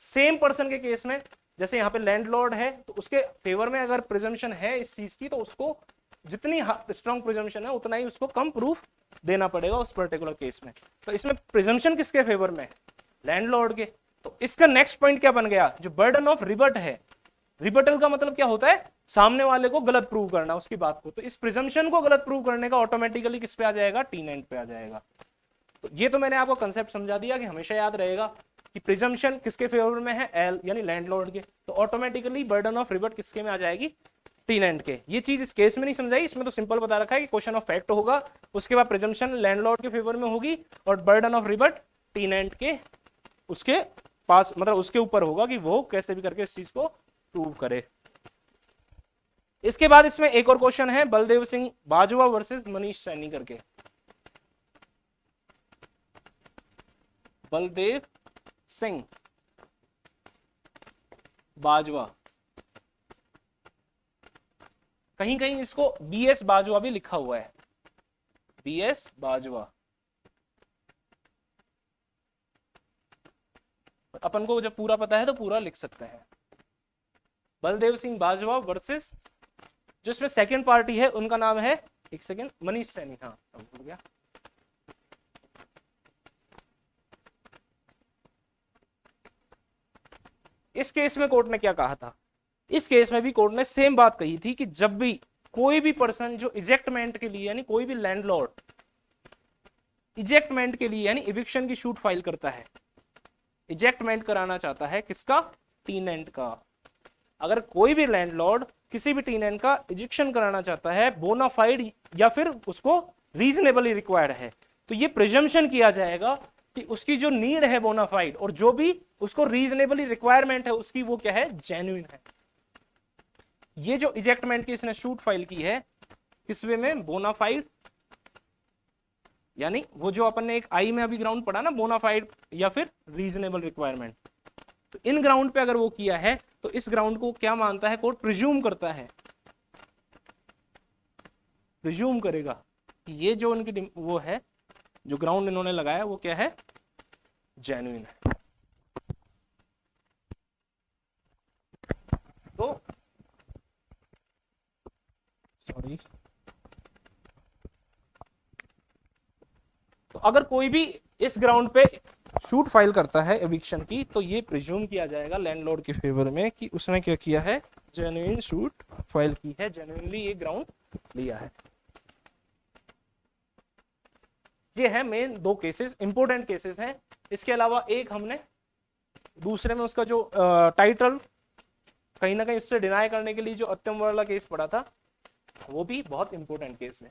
S1: सेम पर्सन के केस में जैसे यहाँ पे लैंडलॉर्ड है तो उसके फेवर में अगर प्रिजम्पशन है इस चीज की, तो उसको जितनी स्ट्रांग प्रिजम्पशन है उतना ही उसको कम प्रूफ देना पड़ेगा उस पर्टिकुलर केस में। तो इसमें प्रिजम्पशन किसके फेवर में, लैंडलॉर्ड के। तो इसका नेक्स्ट पॉइंट क्या बन गया, जो बर्डन ऑफ रिबट है। रिबटल का मतलब क्या होता है, सामने वाले को गलत प्रूव करना उसकी बात को। तो इस प्रिजम्पशन को गलत प्रूव करने का ऑटोमेटिकली किस पे आ जाएगा, टीनेंट पे आ जाएगा। तो ये तो मैंने आपको कंसेप्ट समझा दिया कि हमेशा याद रहेगा कि प्रिजम्पशन किसके फेवर में है, एल यानी लैंडलॉर्ड के। तो ऑटोमेटिकली बर्डन ऑफ रिबट किसके में आ जाएगी, टीनेंट के। ये चीज इस केस में नहीं समझाई, इसमें तो सिंपल बता रखा है कि क्वेश्चन ऑफ फैक्ट होगा, उसके बाद प्रिजम्पशन लैंडलॉर्ड के फेवर में होगी और बर्डन ऑफ रिबट टीनेंट के उसके पास, मतलब उसके ऊपर होगा कि वो कैसे भी करके इस चीज को प्रूव करे। इसके बाद इसमें एक और क्वेश्चन है बलदेव सिंह बाजवा वर्सेस मनीष सैनी करके। बलदेव सिंह बाजवा, कहीं कहीं इसको BS बाजवा भी लिखा हुआ है, BS बाजवा। अपन को जब पूरा पता है तो पूरा लिख सकते हैं। बलदेव सिंह बाजवा वर्सेस, जो इसमें सेकंड पार्टी है उनका नाम है, एक सेकंड, मनीष सैनी। हाँ अब हो गया। इस केस में कोर्ट ने क्या कहा था, इस केस में भी कोर्ट ने सेम बात कही थी कि जब भी कोई भी पर्सन जो इजेक्टमेंट के लिए, यानी कोई भी लैंडलॉर्ड इजेक्टमेंट के लिए यानी इविक्शन की शूट फाइल करता है, इजेक्टमेंट कराना चाहता है किसका, टीनेंट का। अगर कोई भी लैंडलॉर्ड किसी भी टीनेंट का इजेक्शन कराना चाहता है बोनाफाइड या फिर उसको रीजनेबली रिक्वायर्ड है, तो ये प्रिजम्पशन किया जाएगा कि उसकी जो नीड है बोनाफाइड और जो भी उसको रीजनेबली रिक्वायरमेंट है उसकी, वो क्या है, जेन्युइन है। ये जो इजेक्टमेंट की इसने शूट फाइल की है किस वे में, बोनाफाइड, यानी वो जो अपन ने एक आई में अभी ग्राउंड पढ़ा ना, बोनाफाइड या फिर रीजनेबल रिक्वायरमेंट। तो इन ग्राउंड पे अगर वो किया है तो इस ग्राउंड को क्या मानता है कोर्ट, प्रिज्यूम करता है, प्रिज्यूम करेगा कि ये जो उनकी वो है, जो ग्राउंड इन्होंने लगाया वो क्या है, जेन्युइन है। तो सॉरी, तो अगर कोई भी इस ग्राउंड पे शूट फाइल करता है एविक्शन की, तो ये प्रिज्यूम किया जाएगा लैंडलॉर्ड के फेवर में कि उसने क्या किया है, जेन्युइन शूट फाइल की है, जेन्युइनली ये ग्राउंड लिया है। ये है मेन दो केसेस, इंपोर्टेंट केसेस हैं। इसके अलावा एक हमने दूसरे में उसका जो टाइटल कहीं ना कहीं उससे डिनाई करने के लिए जो अत्यम वाला केस पड़ा था, वो भी बहुत इंपॉर्टेंट केस है।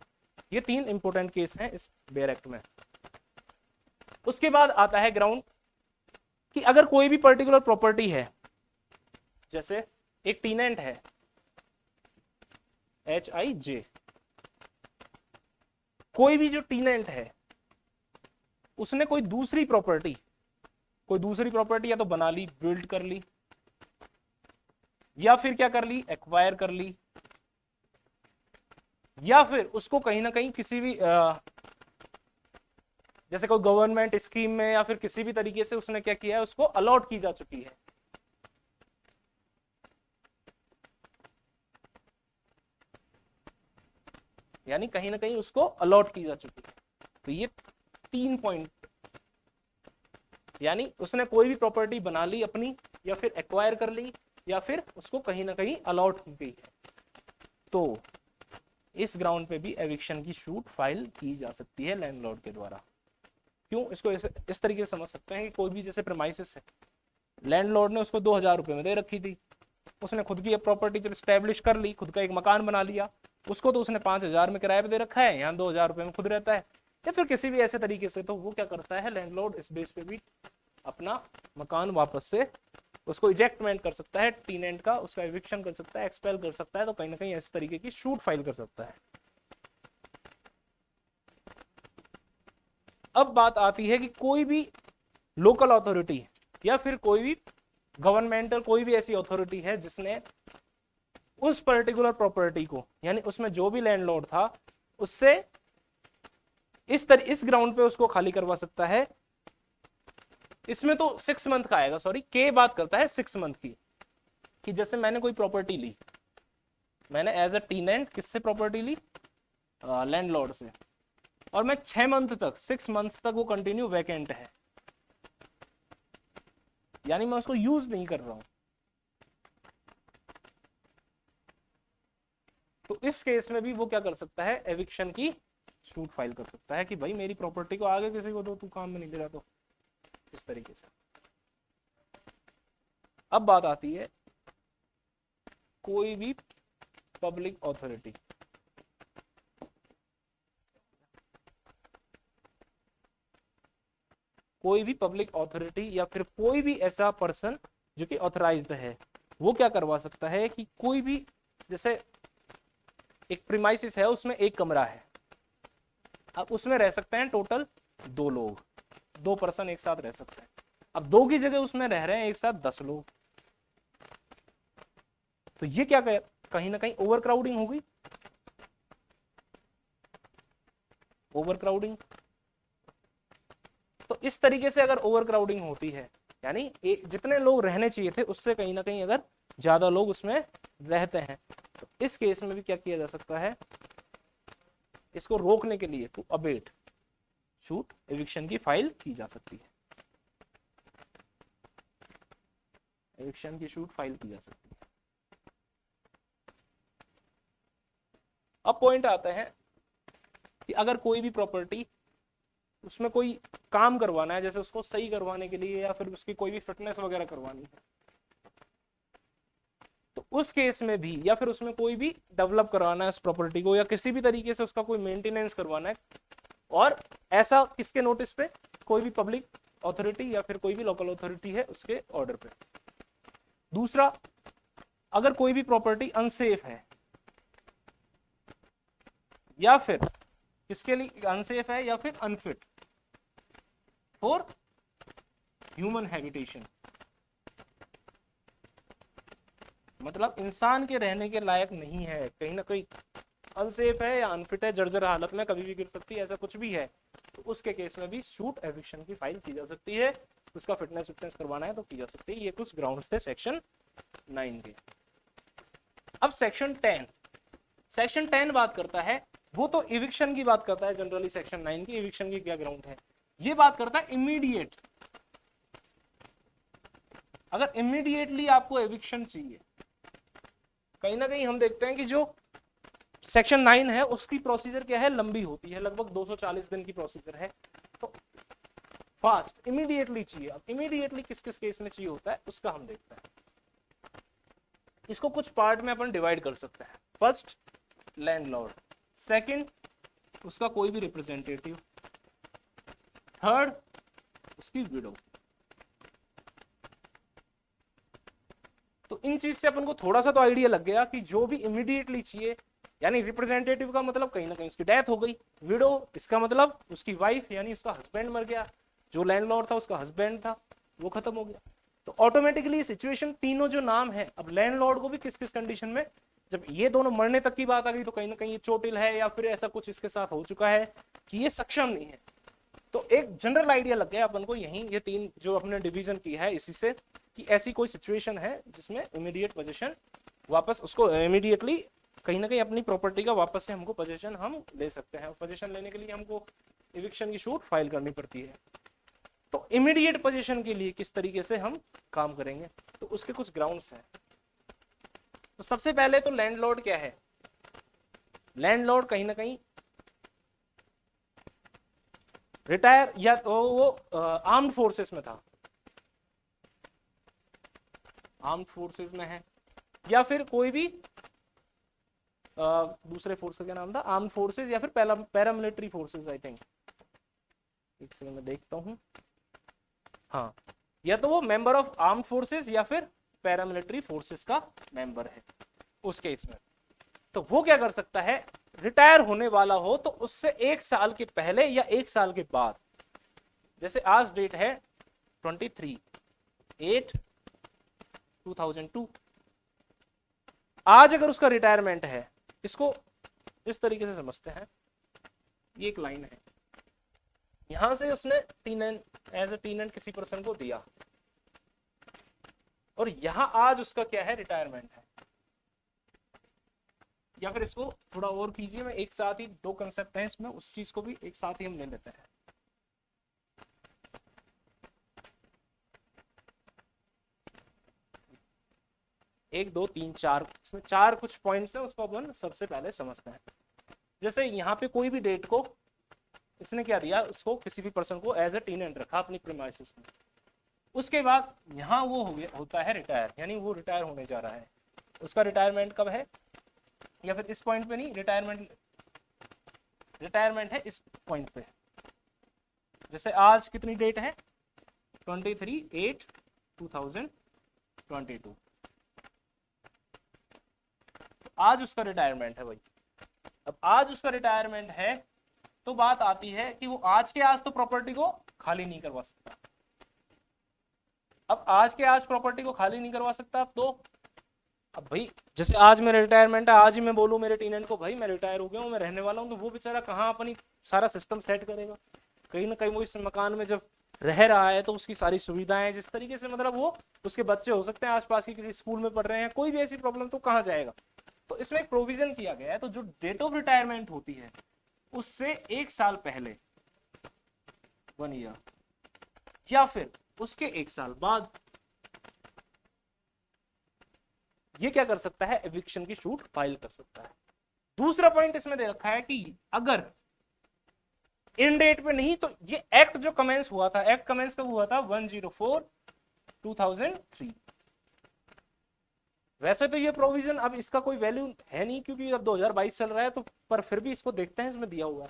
S1: ये 3 इंपॉर्टेंट केस हैं इस बेयर एक्ट में। उसके बाद आता है ग्राउंड कि अगर कोई भी पर्टिकुलर प्रॉपर्टी है, जैसे एक टीनेंट है HIJ, कोई भी जो टीनेंट है उसने कोई दूसरी प्रॉपर्टी या तो बना ली, बिल्ड कर ली, या फिर क्या कर ली, एक्वायर कर ली, या फिर उसको कहीं ना कहीं किसी भी जैसे कोई गवर्नमेंट स्कीम में या फिर किसी भी तरीके से उसने क्या किया है, उसको अलॉट की जा चुकी है। यानी कहीं ना कहीं उसको अलॉट की जा चुकी है। तो ये 3 पॉइंट यानी उसने कोई भी प्रॉपर्टी बना ली अपनी, या फिर एक्वायर कर ली, या फिर उसको कहीं ना कहीं अलॉट की गई है, तो इस ग्राउंड पे भी एविक्शन की शूट फाइल की जा सकती है लैंडलॉर्ड के द्वारा। क्यों? इसको इस तरीके से समझ सकते हैं कि कोई भी जैसे प्रेमाइसिस है, लैंडलॉर्ड ने उसको 2000 रुपए में दे रखी थी, उसने खुद की प्रॉपर्टी जब स्टैब्लिश कर ली, खुद का एक मकान बना लिया, उसको तो उसने 5000 में किराए पे दे रखा है, यहाँ 2000 रुपए में खुद रहता है, या फिर किसी भी ऐसे तरीके से, तो वो क्या करता है लैंडलॉर्ड इस बेस पे भी अपना मकान वापस से उसको इजेक्टमेंट कर सकता है, टीनेंट का उसका एविक्शन कर सकता है, एक्सपेल कर सकता है, तो कहीं ना कहीं इस तरीके की शूट फाइल कर सकता है। अब बात आती है कि कोई भी लोकल अथॉरिटी या फिर कोई भी गवर्नमेंटल कोई भी ऐसी अथॉरिटी है जिसने उस पर्टिकुलर प्रॉपर्टी को, यानी उसमें जो भी लैंडलॉर्ड था उससे इस ग्राउंड पे उसको खाली करवा सकता है। इसमें तो 6 मंथ का आएगा, सॉरी के बात करता है 6 मंथ की, कि जैसे मैंने कोई प्रॉपर्टी ली, मैंने एज अ टीनेंट किससे प्रॉपर्टी ली? लैंडलॉर्ड से, और मैं 6 मंथ तक 6 मंथ तक वो कंटिन्यू वैकेंट है, यानी मैं उसको यूज नहीं कर रहा हूं, तो इस केस में भी वो क्या कर सकता है? एविक्शन की शूट फाइल कर सकता है कि भाई मेरी प्रॉपर्टी को आगे किसी को दो, तू काम में नहीं दे रहा, तो इस तरीके से। अब बात आती है कोई भी पब्लिक अथॉरिटी, कोई भी पब्लिक अथॉरिटी या फिर कोई भी ऐसा पर्सन जो कि ऑथराइज्ड है, वो क्या करवा सकता है कि कोई भी, जैसे एक प्रीमाइसिस है, उसमें एक कमरा है, अब उसमें रह सकते हैं टोटल 2 लोग, 2 पर्सन एक साथ रह सकते हैं। अब 2 की जगह उसमें रह रहे हैं एक साथ 10 लोग, तो ये क्या कहीं ना कहीं ओवर क्राउडिंग होगी, ओवर क्राउडिंग। तो इस तरीके से अगर ओवर क्राउडिंग होती है, यानी जितने लोग रहने चाहिए थे उससे कहीं ना कहीं अगर ज्यादा लोग उसमें रहते हैं, तो इस केस में भी क्या किया जा सकता है? इसको रोकने के लिए टू अबेट शूट एविक्शन की फाइल की जा सकती है, एविक्शन की शूट फाइल की जा सकती है। अब पॉइंट आता है कि अगर कोई भी प्रॉपर्टी, उसमें कोई काम करवाना है, जैसे उसको सही करवाने के लिए या फिर उसकी कोई भी फिटनेस वगैरह करवानी है, तो उस केस में भी, या फिर उसमें कोई भी डेवलप करवाना है उस प्रॉपर्टी को, या किसी भी तरीके से उसका कोई मेंटेनेंस करवाना है, और ऐसा किसके नोटिस पे? कोई भी पब्लिक अथॉरिटी या फिर कोई भी लोकल अथॉरिटी है उसके ऑर्डर पे। दूसरा, अगर कोई भी प्रॉपर्टी अनसेफ है, या फिर किसके लिए अनसेफ है, या फिर अनफिट फॉर ह्यूमन हैबिटेशन, मतलब इंसान के रहने के लायक नहीं है, कहीं ना कहीं अनसेफ है या अनफिट है, जर्जर हालत में कभी भी गिर सकती है, ऐसा कुछ भी है, तो उसके केस में भी शूट एविक्शन की फाइल की जा सकती है। उसका फिटनेस करवाना है तो की जा सकती है। ये कुछ ग्राउंड्स थे सेक्शन 9 के। अब सेक्शन 10 बात करता है, वो तो इविक्शन की बात करता है जनरली। सेक्शन 9 की इविक्शन की क्या ग्राउंड है, ये बात करता है इमीडिएट, अगर इमीडिएटली आपको एविक्शन चाहिए। कहीं ना कहीं हम देखते हैं कि जो सेक्शन 9 है उसकी प्रोसीजर क्या है, लंबी होती है, लगभग 240 दिन की प्रोसीजर है, तो फास्ट इमीडिएटली चाहिए। अब इमीडिएटली किस किस केस में चाहिए होता है उसका हम देखते हैं। इसको कुछ पार्ट में अपन डिवाइड कर सकते हैं। First, landlord. सेकंड, उसका कोई भी रिप्रेजेंटेटिव। थर्ड, उसकी विडो। तो इन चीज से अपन को थोड़ा सा तो आइडिया लग गया कि जो भी इमीडिएटली चाहिए, यानी रिप्रेजेंटेटिव का मतलब कहीं ना कहीं उसकी डेथ हो गई, विडो इसका मतलब उसकी वाइफ यानी उसका हस्बैंड मर गया, जो लैंडलॉर्ड था उसका हस्बैंड था वो खत्म हो गया। तो ऑटोमेटिकली सिचुएशन तीनों जो नाम है, अब लैंडलॉर्ड को भी किस किस कंडीशन में, जब ये दोनों मरने तक की बात आ गई तो कहीं ना कहीं ये चोटिल है या फिर ऐसा कुछ इसके साथ हो चुका है कि ये सक्षम नहीं है। तो एक जनरल आइडिया लग गया अपन को यही, ये 3 जो अपने डिवीजन की है इसी से, कि ऐसी कोई सिचुएशन है जिसमें इमीडिएट पोजीशन वापस उसको इमीडिएटली कहीं ना कहीं अपनी प्रॉपर्टी का वापस से हमको पोजीशन हम ले सकते हैं। पोजीशन लेने के लिए हमको इविक्शन की शूट फाइल करनी पड़ती है। तो इमीडिएट पोजीशन के लिए किस तरीके से हम काम करेंगे, तो उसके कुछ ग्राउंड्स हैं। तो सबसे पहले तो लैंडलॉर्ड क्या है, लैंडलॉर्ड कहीं ना कहीं रिटायर या तो वो आर्म्ड फोर्सेस में था, आर्म्ड फोर्सेस में है, या फिर कोई भी दूसरे फोर्स का क्या नाम था, आर्म्ड फोर्सेस या फिर पैरामिलिट्री फोर्सेस आई थिंक, एक सेकंड में देखता हूं, हाँ, या तो वो मेंबर ऑफ आर्म्ड फोर्सेस या फिर पैरामिलिट्री फोर्सेस का मेंबर है उस केस में। तो वो क्या कर सकता है, रिटायर होने वाला हो तो उससे 1 साल के पहले या 1 साल के बाद, जैसे आज डेट है 23/8/2002, आज अगर उसका रिटायरमेंट है, इसको इस तरीके से समझते हैं, ये एक लाइन है, यहां से उसने टीनेन एज ए टीनेंट किसी पर्सन को दिया, और यहां आज उसका क्या है, रिटायरमेंट है। या फिर इसको थोड़ा और कीजिए, मैं एक साथ ही 2 कंसेप्ट हैं इसमें, उस चीज को भी एक साथ ही हम ले लेते हैं। 1 2 3 4, इसमें 4 कुछ पॉइंट्स हैं, उसको अपन सबसे पहले समझते हैं। जैसे यहाँ पे कोई भी डेट को इसने क्या दिया, उसको किसी भी पर्सन को एज ए टीनेंट रखा अपनी प्रीमाइसेस में, उसके बाद यहाँ वो होता है रिटायर, यानी वो रिटायर होने जा रहा है। उसका रिटायरमेंट कब है, या फिर इस पॉइंट पे नहीं, रिटायरमेंट है इस पॉइंट पे। जैसे आज कितनी डेट है, 23/8/2022, आज उसका रिटायरमेंट है भाई। अब आज उसका रिटायरमेंट है तो बात आती है कि वो आज के आज तो प्रॉपर्टी को खाली नहीं करवा सकता। अब आज के आज प्रॉपर्टी को खाली नहीं करवा सकता, तो अब भाई जैसे आज मेरा रिटायरमेंट है, आज ही मैं बोलूं मेरे टीनेंट को भाई मैं रिटायर हो गया हूं, मैं रहने वाला हूं, तो वो बेचारा कहाँ अपनी सारा सिस्टम सेट करेगा। कहीं ना कहीं वो इस मकान में जब रह रहा है तो उसकी सारी सुविधाएं जिस तरीके से, मतलब वो उसके बच्चे हो सकते हैं आसपास की किसी स्कूल में पढ़ रहे हैं, कोई भी ऐसी प्रॉब्लम, तो कहाँ जाएगा। तो इसमें एक प्रोविजन किया गया है, तो जो डेट ऑफ रिटायरमेंट होती है उससे 1 साल पहले 1 ईयर, या फिर उसके 1 साल बाद ये क्या कर सकता है, एविक्शन की शूट फाइल कर सकता है। दूसरा पॉइंट इसमें दे रखा है कि अगर इन डेट पे नहीं, तो ये एक्ट जो कमेंस हुआ था, एक्ट कमेंस कब हुआ था, 104/2003। वैसे तो ये प्रोविजन अब इसका कोई वैल्यू है नहीं क्योंकि अब 2022 चल रहा है, तो पर फिर भी इसको देखते हैं, इसमें दिया हुआ है।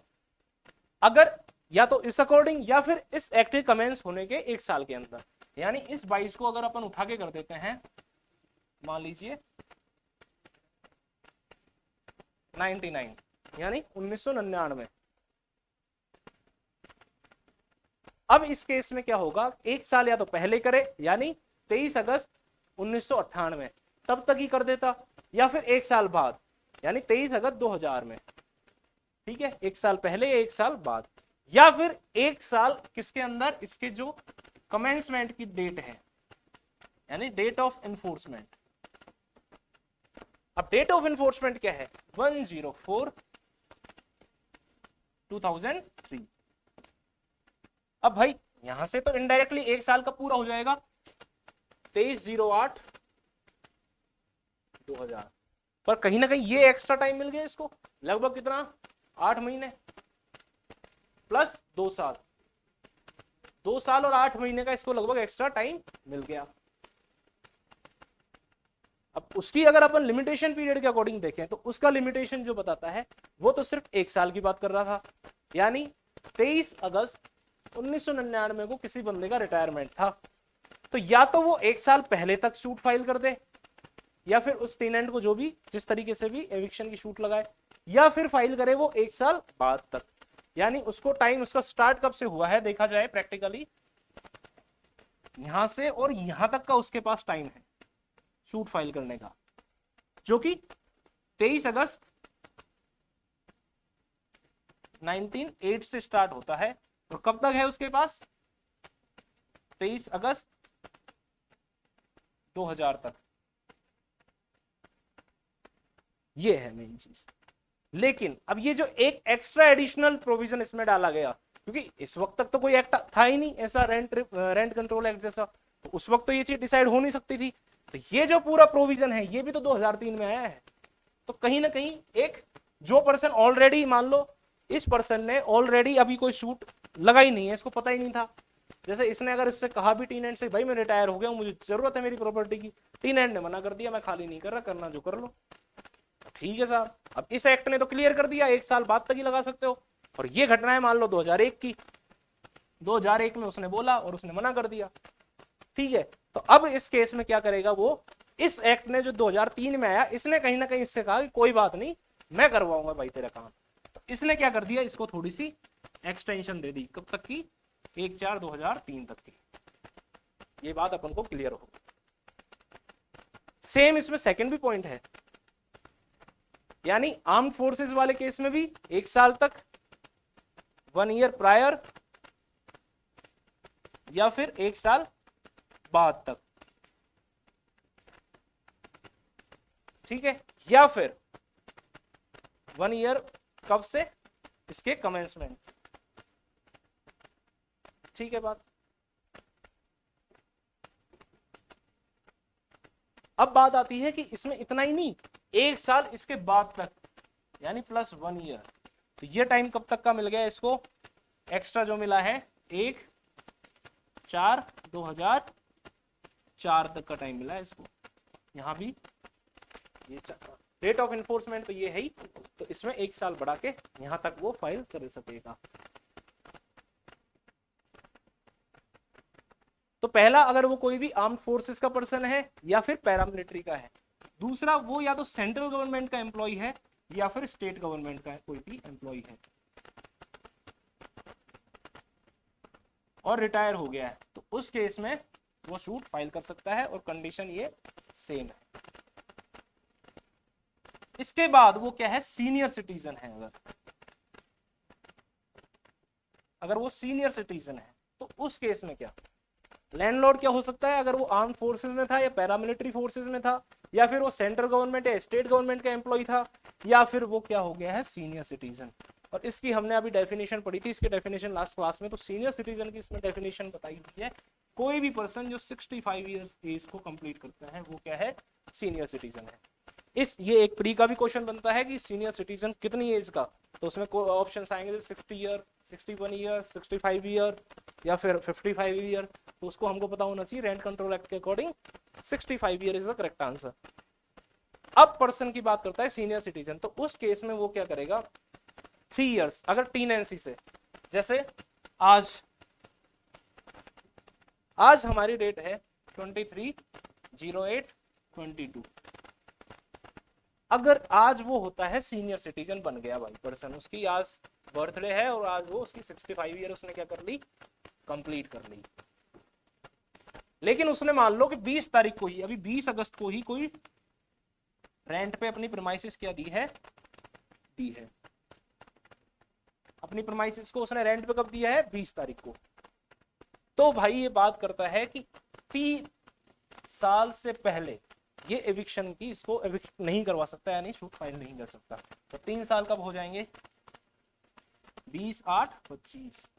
S1: अगर या तो इस अकॉर्डिंग या फिर इस एक्ट के कमेंस होने के 1 साल के अंदर, यानी इस 22 को अगर अपन उठा के कर देते हैं, मान लीजिए 99 यानी 1999। अब इस केस में क्या होगा, 1 साल या तो पहले करे यानी 23 अगस्त 1998 तब तक ही कर देता, या फिर 1 साल बाद यानी 23 अगस्त 2000 में, ठीक है, 1 साल पहले या 1 साल बाद, या फिर 1 साल किसके अंदर, इसके जो कमेंसमेंट की डेट है यानी डेट ऑफ एनफोर्समेंट। अब डेट ऑफ एनफोर्समेंट क्या है, 104/2003। अब भाई यहां से तो इनडायरेक्टली 1 साल का पूरा हो जाएगा, 23/08/2000, पर कहीं ना कहीं ये एक्स्ट्रा टाइम मिल गया इसको, लगभग कितना, 8 महीने प्लस 2 साल, 2 साल और 8 महीने का इसको लगभग एक्स्ट्रा टाइम मिल गया। अब उसकी अगर अपन लिमिटेशन पीरियड के अकॉर्डिंग देखें तो उसका लिमिटेशन जो बताता है वो तो सिर्फ 1 साल की बात कर रहा था, यानी 23 अगस्त 1999 को किसी बंदे का रिटायरमेंट था, तो या तो वो 1 साल पहले तक शूट फाइल कर दे, या फिर उस टेनेंट को जो भी जिस तरीके से भी एविक्शन की शूट लगाए, या फिर फाइल करे वो 1 साल बाद तक। यानी उसको टाइम, उसका स्टार्ट कब से हुआ है देखा जाए प्रैक्टिकली, यहां से और यहां तक का उसके पास टाइम है शूट फाइल करने का, जो कि 23 अगस्त 1908 से स्टार्ट होता है, और कब तक है उसके पास, 23 अगस्त 2000 तक। ये है मेन चीज। लेकिन अब ये जो एक एक्स्ट्रा एडिशनल प्रोविजन इसमें डाला गया, क्योंकि इस वक्त तक तो कोई एक्ट था ही नहीं ऐसा, रेंट कंट्रोल एक्ट जैसा, तो उस वक्त तो ये चीज डिसाइड हो नहीं सकती थी। तो ये जो पूरा प्रोविजन है ये भी तो 2003 में आया है। तो कहीं ना कहीं एक जो पर्सन ऑलरेडी, मान लो इस पर्सन ने ऑलरेडी अभी कोई सूट लगा ही नहीं है, इसको पता ही नहीं था, जैसे इसने अगर इससे कहा भी टीनेंट से भाई मैं रिटायर हो गया हूं, मुझे जरूरत है मेरी प्रॉपर्टी की, टीनेंट ने मना कर दिया मैं खाली नहीं कर रहा, करना जो कर लो, ठीक है साहब। अब इस एक्ट ने तो क्लियर कर दिया 1 साल बाद तक ही लगा सकते हो, और ये घटना है मान लो 2001 की, 2001 में उसने बोला और उसने मना कर दिया, ठीक है। तो अब इस केस में क्या करेगा वो, इस एक्ट ने जो 2003 में आया, इसने कहीं ना कहीं इससे कहा कि कोई बात नहीं मैं करवाऊंगा भाई तेरा काम। तो इसने क्या कर दिया, इसको थोड़ी सी एक्सटेंशन दे दी, कब तक की, 1/4/2003 तक की। ये बात अपन को क्लियर हो। सेम इसमें सेकंड भी पॉइंट है, यानी आर्म्ड फोर्सेस वाले केस में भी 1 साल तक, 1 ईयर प्रायर, या फिर 1 साल बाद तक, ठीक है, या फिर 1 ईयर कब से, इसके कमेंसमेंट, ठीक है बात। अब बात आती है कि इसमें इतना ही नहीं, 1 साल इसके बाद तक, यानी प्लस 1 ईयर, तो ये टाइम कब तक का मिल गया इसको, एक्स्ट्रा जो मिला है 1/4/2004 तक का टाइम मिला है इसको। यहां भी ये डेट ऑफ इन्फोर्समेंट तो ये है ही, तो इसमें 1 साल बढ़ा के यहां तक वो फाइल कर सकेगा। तो पहला, अगर वो कोई भी आर्म्ड फोर्सेस का पर्सन है या फिर पैरामिलिट्री का है। दूसरा, वो या तो सेंट्रल गवर्नमेंट का एम्प्लॉय है या फिर स्टेट गवर्नमेंट का कोई भी एम्प्लॉय है और रिटायर हो गया है, तो उस केस में वो सूट फाइल कर सकता है, और कंडीशन ये सेम है। इसके बाद वो क्या है, सीनियर सिटीजन है। अगर वो सीनियर सिटीजन है तो उस केस में क्या, लैंडलॉर्ड क्या हो सकता है, अगर वो आर्म फोर्सेस में था या पैरामिलिट्री फोर्सेस में था, या फिर वो सेंट्रल गवर्नमेंट या स्टेट गवर्नमेंट का एम्प्लॉय था, या फिर वो क्या हो गया है, सीनियर सिटीजन। और इसकी हमने अभी डेफिनेशन पढ़ी थी, इसकी डेफिनेशन लास्ट क्लास में, तो सीनियर सिटीजन की इसमें डेफिनेशन बताई हुई है, कोई भी पर्सन जो 65 ईयर्स एज को कंप्लीट करता है वो क्या है, सीनियर सिटीजन है। ये एक प्री का भी क्वेश्चन बनता है कि सीनियर सिटीजन कितनी एज का, तो उसमें ऑप्शन आएंगे 60 ईयर, 61 ईयर, 65 ईयर, या फिर 55 ईयर, तो उसको हमको पता होना चाहिए रेंट कंट्रोल एक्ट के according 65 year is the correct answer. अब पर्सन की बात करता है सीनियर सिटीजन, तो उस केस में वो क्या करेगा, 3 इयर्स अगर टीनेंसी से, जैसे आज हमारी डेट है 23/08/22, अगर आज वो होता है सीनियर सिटीजन बन गया भाई पर्सन, उसकी आज बर्थडे है और आज वो उसकी 65 ईयर उसने क्या कर ली, कंप्लीट कर ली, लेकिन उसने मान लो कि 20 तारीख को ही, अभी 20 अगस्त को ही कोई रेंट पे अपनी प्रीमाइसिस क्या दी है, अपनी प्रीमाइसिस को उसने रेंट पे कब दिया है, 20 तारीख को। तो भाई ये बात करता है कि 3 साल से पहले ये एविक्शन की, इसको एविक्ट नहीं करवा सकता, यानी सूट फाइल नहीं कर सकता। तो 3 साल कब हो जाएंगे, 20/8/25,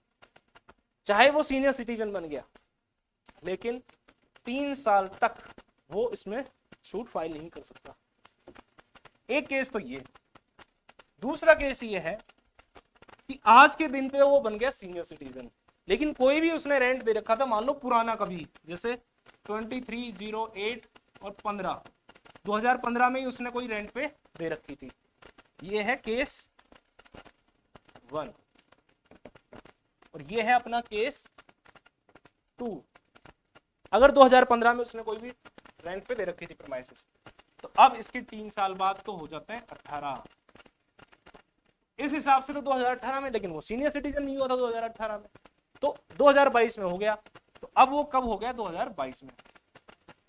S1: चाहे वो सीनियर सिटीजन बन गया, लेकिन 3 साल तक वो इसमें सूट फाइल नहीं कर सकता। एक केस तो ये, दूसरा केस ये है कि आज के दिन पे वो बन गया सीनियर सिटीजन, लेकिन कोई भी उसने रेंट दे रखा था, मान लो पुराना कभी, जैसे 23/08 और 15, 2015 में ही उसने कोई रेंट पे दे रखी थी, ये है केस 1, और ये है अपना केस 2। अगर 2015 में उसने कोई भी रेंट पे दे रखी थी प्रीमाइसिस, तो अब इसके 3 साल बाद तो हो जाते हैं 18, इस हिसाब से तो 2018 में, लेकिन वो सीनियर सिटीजन नहीं हुआ था 2018 में, तो 2022 में हो गया। तो अब वो कब हो गया, 2022 में,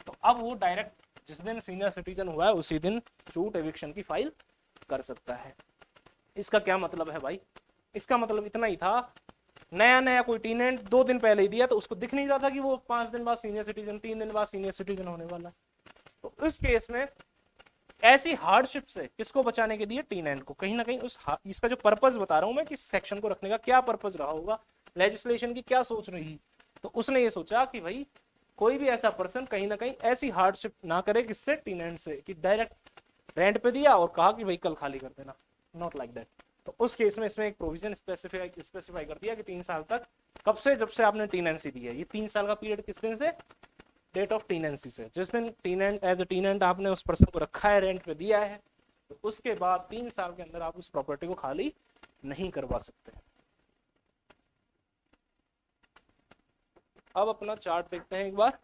S1: तो अब वो डायरेक्ट जिस दिन सीनियर सिटीजन हुआ है उसी दिन सूट एविक्शन की फाइल कर सकता है। इसका क्या मतलब है भाई, इसका मतलब इतना ही था, नया कोई टीनेंट 2 दिन पहले ही दिया, तो उसको दिख नहीं रहा था कि वो 5 दिन बाद सीनियर सिटीजन, 3 दिन बाद सीनियर सिटीजन होने वाला है। तो इस केस में ऐसी हार्डशिप से किसको बचाने के लिए, टीनेंट को। कहीं ना कहीं इसका जो पर्पस बता रहा हूं मैं कि सेक्शन को रखने का क्या पर्पस रहा होगा, लेजिस्लेशन की क्या सोच रही, तो उसने ये सोचा कि भाई कोई भी ऐसा पर्सन कहीं ना कहीं ऐसी हार्डशिप ना करे, किससे, टीनेंट से, कि डायरेक्ट रेंट पे दिया और कहा कि भाई कल खाली कर देना, नॉट लाइक दैट। तो उस केस में इसमें एक प्रोविजन स्पेसिफाई कर दिया कि 3 साल तक, कब से, जब से आपने टीनेंसी दी है। ये 3 साल का पीरियड किस दिन से, डेट ऑफ टीनेंसी से, जिस दिन टीनेंट एज ए टीनेंट आपने उस पर्सन को रखा है, रेंट पे दिया है, तो उसके बाद 3 साल के अंदर आप उस प्रॉपर्टी को खाली नहीं करवा सकते। अब अपना चार्ट देखते हैं एक बार।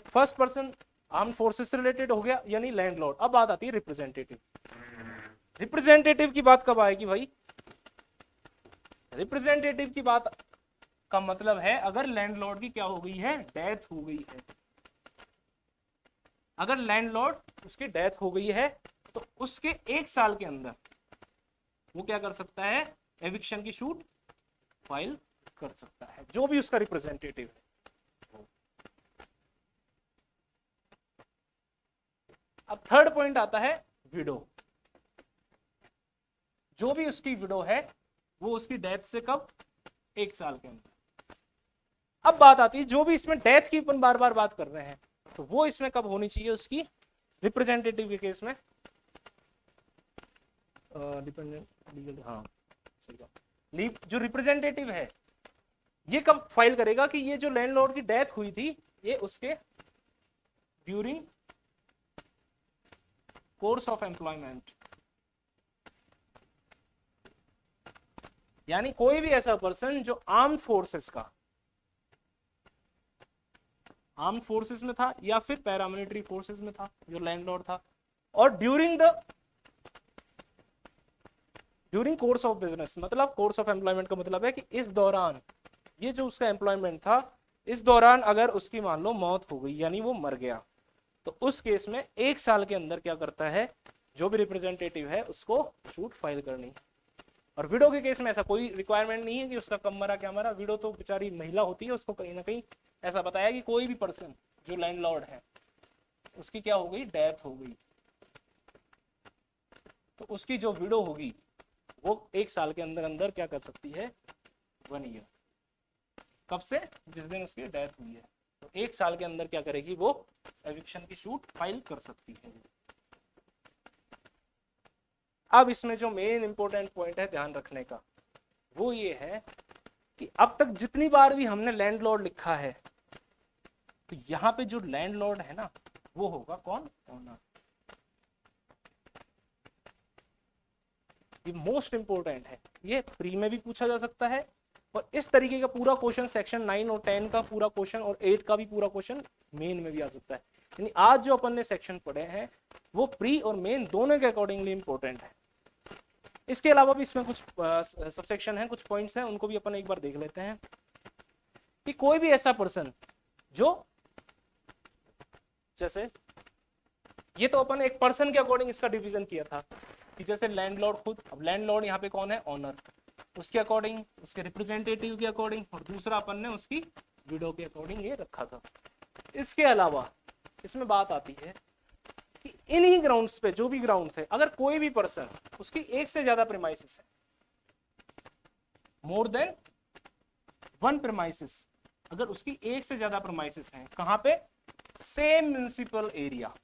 S1: फर्स्ट पर्सन आर्म्ड फोर्सेस से रिलेटेड हो गया, यानी लैंडलॉर्ड। अब बात आती है रिप्रेजेंटेटिव। रिप्रेजेंटेटिव की बात कब आएगी भाई, रिप्रेजेंटेटिव की बात का मतलब है अगर लैंडलॉर्ड की क्या हो गई है, डेथ हो गई है। अगर लैंडलॉर्ड उसकी डेथ हो गई है तो उसके 1 साल के अंदर वो क्या कर सकता है, एविक्शन की शूट फाइल कर सकता है, जो भी उसका रिप्रेजेंटेटिव है। अब थर्ड पॉइंट आता है विडो। जो भी उसकी विडो है वो उसकी डेथ से कब, 1 साल के अंदर। अब बात आती है जो भी इसमें डेथ की अपन बार बार बात कर रहे हैं, तो वो इसमें कब होनी चाहिए, उसकी रिप्रेजेंटेटिव के केस में, डिपेंडेंट लीगल, हाँ सही बात, जो रिप्रेजेंटेटिव है ये कब फाइल करेगा कि ये जो लैंडलॉर्ड की डेथ हुई थी ये उसके ड्यूरिंग कोर्स ऑफ एम्प्लॉयमेंट। यानी कोई भी ऐसा पर्सन जो आर्म फोर्सेस में था या फिर पैरामिलिट्री फोर्सेस में था, जो लैंडलॉर्ड था, और ड्यूरिंग कोर्स ऑफ बिजनेस, मतलब कोर्स ऑफ एम्प्लॉयमेंट का मतलब है कि इस दौरान, ये जो उसका एम्प्लॉयमेंट था, इस दौरान अगर उसकी मान लो मौत हो गई, यानी वो मर गया, तो उस केस में 1 साल के अंदर क्या करता है, जो भी रिप्रेजेंटेटिव है उसको शूट फाइल करनी। और विडो के केस में ऐसा कोई रिक्वायरमेंट नहीं है कि उसका कब मरा क्या मरा, विडो तो बेचारी महिला होती है, उसको कहीं ना कहीं ऐसा बताया कि कोई भी पर्सन जो लैंडलॉर्ड है उसकी क्या हो गई, डेथ हो गई, तो उसकी जो विडो होगी वो 1 साल के अंदर अंदर क्या कर सकती है, 1 ईयर, कब से, जिस दिन उसकी डेथ हुई है, तो 1 साल के अंदर क्या करेगी, वो एविक्शन की शूट फाइल कर सकती है। अब इसमें जो मेन इंपॉर्टेंट पॉइंट है ध्यान रखने का, वो ये है कि अब तक जितनी बार भी हमने लैंडलॉर्ड लिखा है, तो यहां पे जो लैंडलॉर्ड है ना वो होगा कौन, ओनर। ये मोस्ट इंपॉर्टेंट है, ये प्री में भी पूछा जा सकता है, और इस तरीके का पूरा क्वेश्चन सेक्शन 9 और 10 का पूरा क्वेश्चन और 8 का भी पूरा क्वेश्चन मेन में भी आ सकता है। यानी आज जो अपन ने सेक्शन पढ़े हैं वो प्री और मेन दोनों के अकॉर्डिंगली इंपॉर्टेंट है। इसके अलावा भी इसमें कुछ सबसेक्शन है, कुछ पॉइंट्स हैं, उनको भी अपन एक बार देख लेते हैं। कि कोई भी ऐसा पर्सन जो, जैसे ये तो अपन एक पर्सन के अकॉर्डिंग इसका डिवीजन किया था कि जैसे लैंडलॉर्ड खुद, अब लैंडलॉर्ड यहाँ पे कौन है, ओनर, उसके अकॉर्डिंग, उसके रिप्रेजेंटेटिव के अकॉर्डिंग, और दूसरा अपन ने उसकी विडो के अकॉर्डिंग ये रखा था। इसके अलावा इसमें बात आती है कि इन्हीं ग्राउंड्स पे, जो भी ग्राउंड्स है, अगर कोई भी पर्सन, उसकी 1 से ज्यादा प्रीमाइसेस है, मोर देन 1 प्रीमाइसेस, अगर उसकी 1 से ज्यादा प्रीमाइसेस हैं, कहां पे, same municipal area,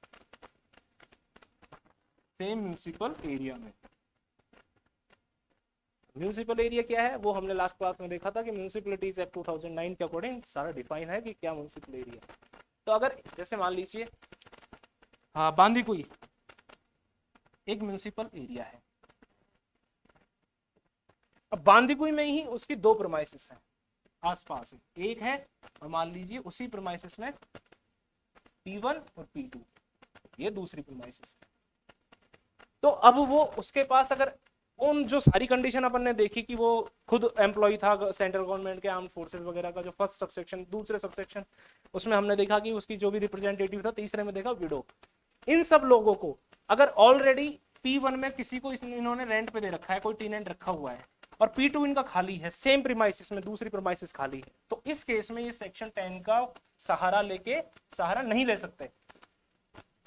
S1: same municipal area में। म्युनिसिपल एरिया क्या है वो हमने लास्ट क्लास में देखा था कि म्युनिसिपलिटीज एक्ट 2009 के अकॉर्डिंग सारा डिफाइन है कि क्या म्युनिसिपल एरिया। तो अगर जैसे मान लीजिए हाँ बांदीकुई एक म्युनिसिपल एरिया है, अब बांदीकुई में ही उसकी 2 प्रीमाइसेस हैं आसपास, एक है और मान लीजिए उसी प्रीमाइसेस में P1 और P2, ये दूसरी प्रीमाइसेस है। तो अब वो उसके पास अगर उन जो सारी कंडीशन अपन ने देखी कि वो खुद एम्प्लॉय था सेंट्रल गवर्नमेंट के आर्म फोर्सेस वगैरह का, जो फर्स्ट सबसेक्शन, दूसरे सबसेक्शन, उसमें हमने देखा कि उसकी जो भी रिप्रेजेंटेटिव था, तीसरे में देखा विडो, इन सब लोगों को अगर ऑलरेडी P1 में किसी को इन्होंने रेंट पे दे रखा है, कोई टेनेंट रखा हुआ है, और P2 इनका खाली है, सेम प्रीमाइसिस में दूसरी प्रीमाइसिस खाली है, तो इस केस में ये सेक्शन 10 का सहारा नहीं ले सकते।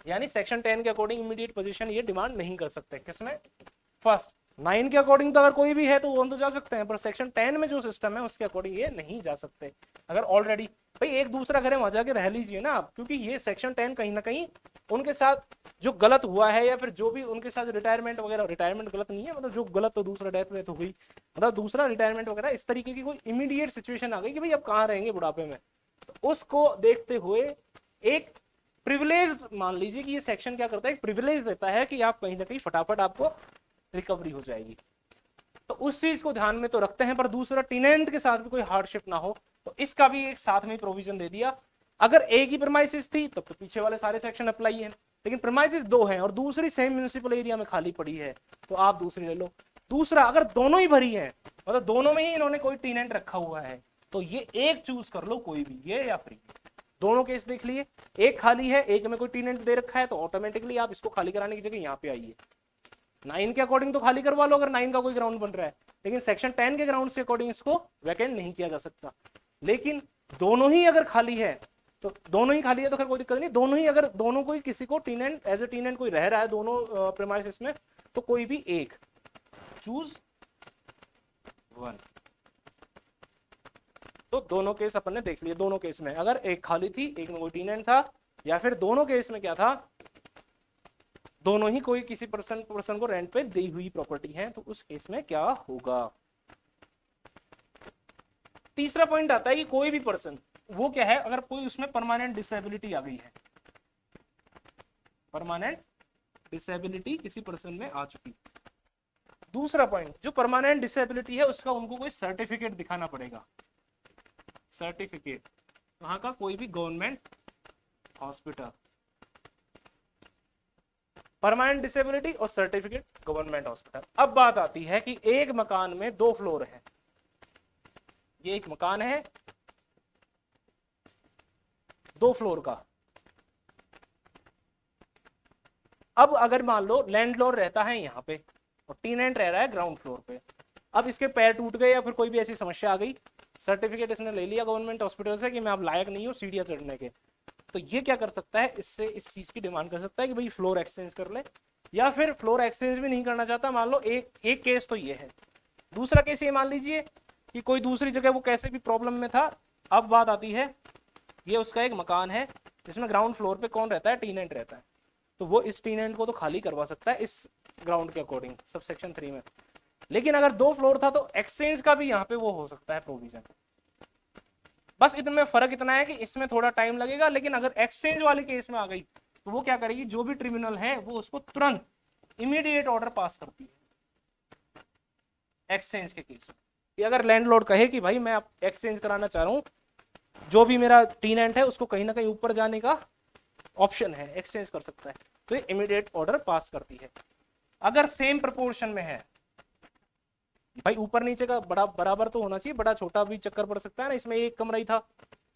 S1: यानी सेक्शन 10 के अकॉर्डिंग इमीडिएट पोजीशन ये डिमांड नहीं कर सकते। किसमें? फर्स्ट 9 के अकॉर्डिंग तो अगर कोई भी है तो वो तो जा सकते हैं, पर सेक्शन 10 में जो सिस्टम है उसके अकॉर्डिंग ये नहीं जा सकते। अगर ऑलरेडी भाई एक दूसरा घर है वहां जाके रह लीजिए ना आप, क्योंकि ये सेक्शन 10 कहीं ना कहीं उनके साथ जो गलत हुआ है या फिर जो भी उनके साथ रिटायरमेंट वगैरह, रिटायरमेंट गलत नहीं है, मतलब जो गलत तो दूसरा डेथ वेथ हो गई, मतलब दूसरा रिटायरमेंट वगैरह, इस तरीके की कोई इमीडिएट सिचुएशन आ गई कि भाई अब कहाँ रहेंगे बुढ़ापे में, तो उसको देखते हुए एक प्रिविलेज मान लीजिए कि ये सेक्शन क्या करता है, एक प्रिविलेज देता है कि आप कहीं ना कहीं फटाफट आपको रिकवरी हो जाएगी। तो उस चीज को ध्यान में तो रखते हैं, पर दूसरा टेनेंट के साथ भी कोई हार्डशिप ना हो, तो इसका भी एक साथ में प्रोविजन दे दिया। अगर एक ही प्रेमाइसिस थी तब तो पीछे वाले सारे सेक्शन अप्लाई है, लेकिन प्रेमाइसिस 2 हैं और दूसरी सेम म्युनिसिपल एरिया में खाली पड़ी है तो आप दूसरी ले लो। दूसरा अगर दोनों ही भरी है, मतलब दोनों में ही इन्होंने कोई टेनेंट रखा हुआ है, तो ये एक चूज कर लो कोई भी, ये या फ्री। दोनों केस देख लिए, एक खाली है एक में कोई टेनेंट दे रखा है, तो ऑटोमेटिकली आप इसको खाली कराने की जगह यहाँ पे आइए। 9 के अकॉर्डिंग तो खाली करवा लो अगर 9 का कोई ग्राउंड बन रहा है, लेकिन सेक्शन 10 के ग्राउंड के अकॉर्डिंग इसको वैकेंट नहीं किया जा सकता। लेकिन दोनों ही अगर खाली है तो दोनों ही खाली है तो फिर कोई दिक्कत नहीं। दोनों ही अगर दोनों कोई किसी को टेनेंट एज ए टेनेंट कोई रह रहा है दोनों प्रेमाइसिस में, तो कोई भी एक चूज 1। तो दोनों केस अपन ने देख लिए। दोनों केस में अगर एक खाली थी एक में कोई टेनेंट था, या फिर दोनों केस में क्या था, दोनों ही कोई किसी पर्सन को रेंट पे दी हुई प्रॉपर्टी है, तो उस केस में क्या होगा। तीसरा पॉइंट आता है कि कोई भी पर्सन, वो क्या है, अगर कोई उसमें परमानेंट डिसेबिलिटी आ गई है, परमानेंट डिसेबिलिटी किसी पर्सन में आ चुकी। दूसरा पॉइंट, जो परमानेंट डिसेबिलिटी है उसका उनको कोई सर्टिफिकेट दिखाना पड़ेगा। सर्टिफिकेट वहां का कोई भी गवर्नमेंट हॉस्पिटल, परमानेंट डिसेबिलिटी और सर्टिफिकेट गवर्नमेंट हॉस्पिटल। अब बात आती है कि एक मकान में 2 फ्लोर है, ये एक मकान है 2 फ्लोर का। अब अगर मान लो लैंडलॉर्ड रहता है यहाँ पे और टेनेंट रह रहा है ग्राउंड फ्लोर पे, अब इसके पैर टूट गए या फिर कोई भी ऐसी समस्या आ गई, सर्टिफिकेट इसने ले लिया गवर्नमेंट हॉस्पिटल से कि मैं अब लायक नहीं हूँ सीढ़ियां चढ़ने के, तो ये क्या कर सकता है, इससे इस चीज की डिमांड कर सकता है कि भाई फ्लोर एक्सचेंज कर ले। या फिर फ्लोर एक्सचेंज भी नहीं करना चाहता, मान लो एक केस तो ये है। दूसरा केस ये मान लीजिए कि कोई दूसरी जगह वो कैसे भी प्रॉब्लम में था। अब बात आती है, ये उसका एक मकान है जिसमें ग्राउंड फ्लोर पे कौन रहता है, टेनेंट रहता है, तो वो इस टेनेंट को तो खाली करवा सकता है इस ग्राउंड के अकॉर्डिंग सब सेक्शन 3 में। लेकिन अगर 2 फ्लोर था तो एक्सचेंज का भी यहाँ पे वो हो सकता है प्रोविजन। बस इतने फर्क इतना है कि इसमें थोड़ा टाइम लगेगा, लेकिन अगर एक्सचेंज वाले केस में आ गई तो वो क्या करेगी, जो भी ट्रिब्यूनल है वो उसको तुरंत इमीडिएट ऑर्डर पास करती है एक्सचेंज के केस में। कि अगर लैंडलॉर्ड कहे कि भाई मैं एक्सचेंज कराना चाह रहा हूं, जो भी मेरा टेनेंट है उसको कहीं ना कहीं ऊपर जाने का ऑप्शन है, एक्सचेंज कर सकता है, तो ये इमीडिएट ऑर्डर पास करती है। अगर सेम प्रपोर्शन में है, भाई ऊपर नीचे का बड़ा बराबर तो होना चाहिए, बड़ा छोटा भी चक्कर पड़ सकता है ना, इसमें एक कमरा ही था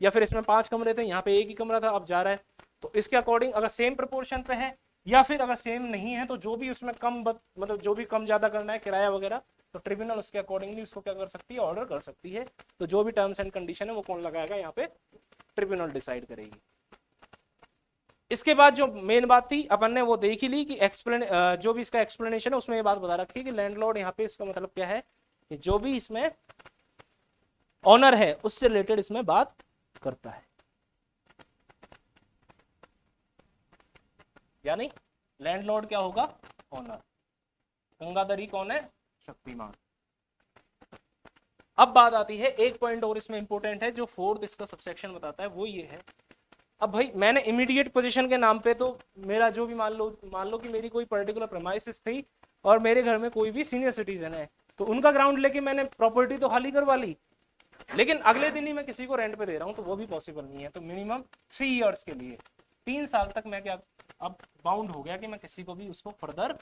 S1: या फिर इसमें 5 कमरे थे, यहाँ पे एक ही कमरा था, अब जा रहा है, तो इसके अकॉर्डिंग अगर सेम प्रपोर्शन पे है या फिर अगर सेम नहीं है तो जो भी उसमें कम मतलब जो भी कम ज्यादा करना है किराया वगैरह, तो ट्रिब्यूनल उसके अकॉर्डिंगली उसको क्या कर सकती है, ऑर्डर कर सकती है। तो जो भी टर्म्स एंड कंडीशन है वो कौन लगाएगा, यहाँ पे ट्रिब्यूनल डिसाइड करेगी। इसके बाद जो मेन बात थी अपन ने वो देख ही ली कि जो भी इसका एक्सप्लेनेशन है उसमें ये बात बता रखी है कि लैंडलॉर्ड यहाँ पे इसका मतलब क्या है कि जो भी इसमें ऑनर है उससे रिलेटेड इसमें बात करता है। यानी लैंडलॉर्ड क्या होगा, ऑनर। गंगाधरी कौन है, शक्तिमान। अब बात आती है एक पॉइंट और इसमें इंपॉर्टेंट है, जो 4th इसका सबसेक्शन बताता है वो ये है। अब भाई मैंने इमीडिएट पोजीशन के नाम पे तो मेरा जो भी मान लो कि मेरी कोई पर्टिकुलर प्रेमाइसिस थी और मेरे घर में कोई भी सीनियर सिटीजन है, तो उनका ग्राउंड लेके मैंने प्रॉपर्टी तो खाली करवा ली, लेकिन अगले दिन ही मैं किसी को रेंट पे दे रहा हूं, तो वो भी पॉसिबल नहीं है। तो मिनिमम 3 इयर्स के लिए 3 साल तक मैं क्या अब बाउंड हो गया कि मैं किसी को भी उसको further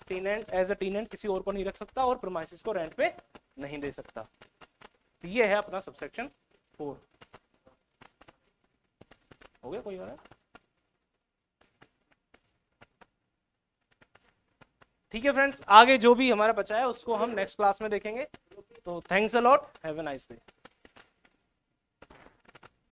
S1: tenant as a tenant किसी और को नहीं रख सकता और प्रेमाइसिस को रेंट पे नहीं दे सकता। तो ये है अपना सबसेक्शन 4। हो गया कोई और? ठीक है फ्रेंड्स, आगे जो भी हमारा बचा है उसको हम नेक्स्ट क्लास में देखेंगे। तो thanks a lot, have a nice day.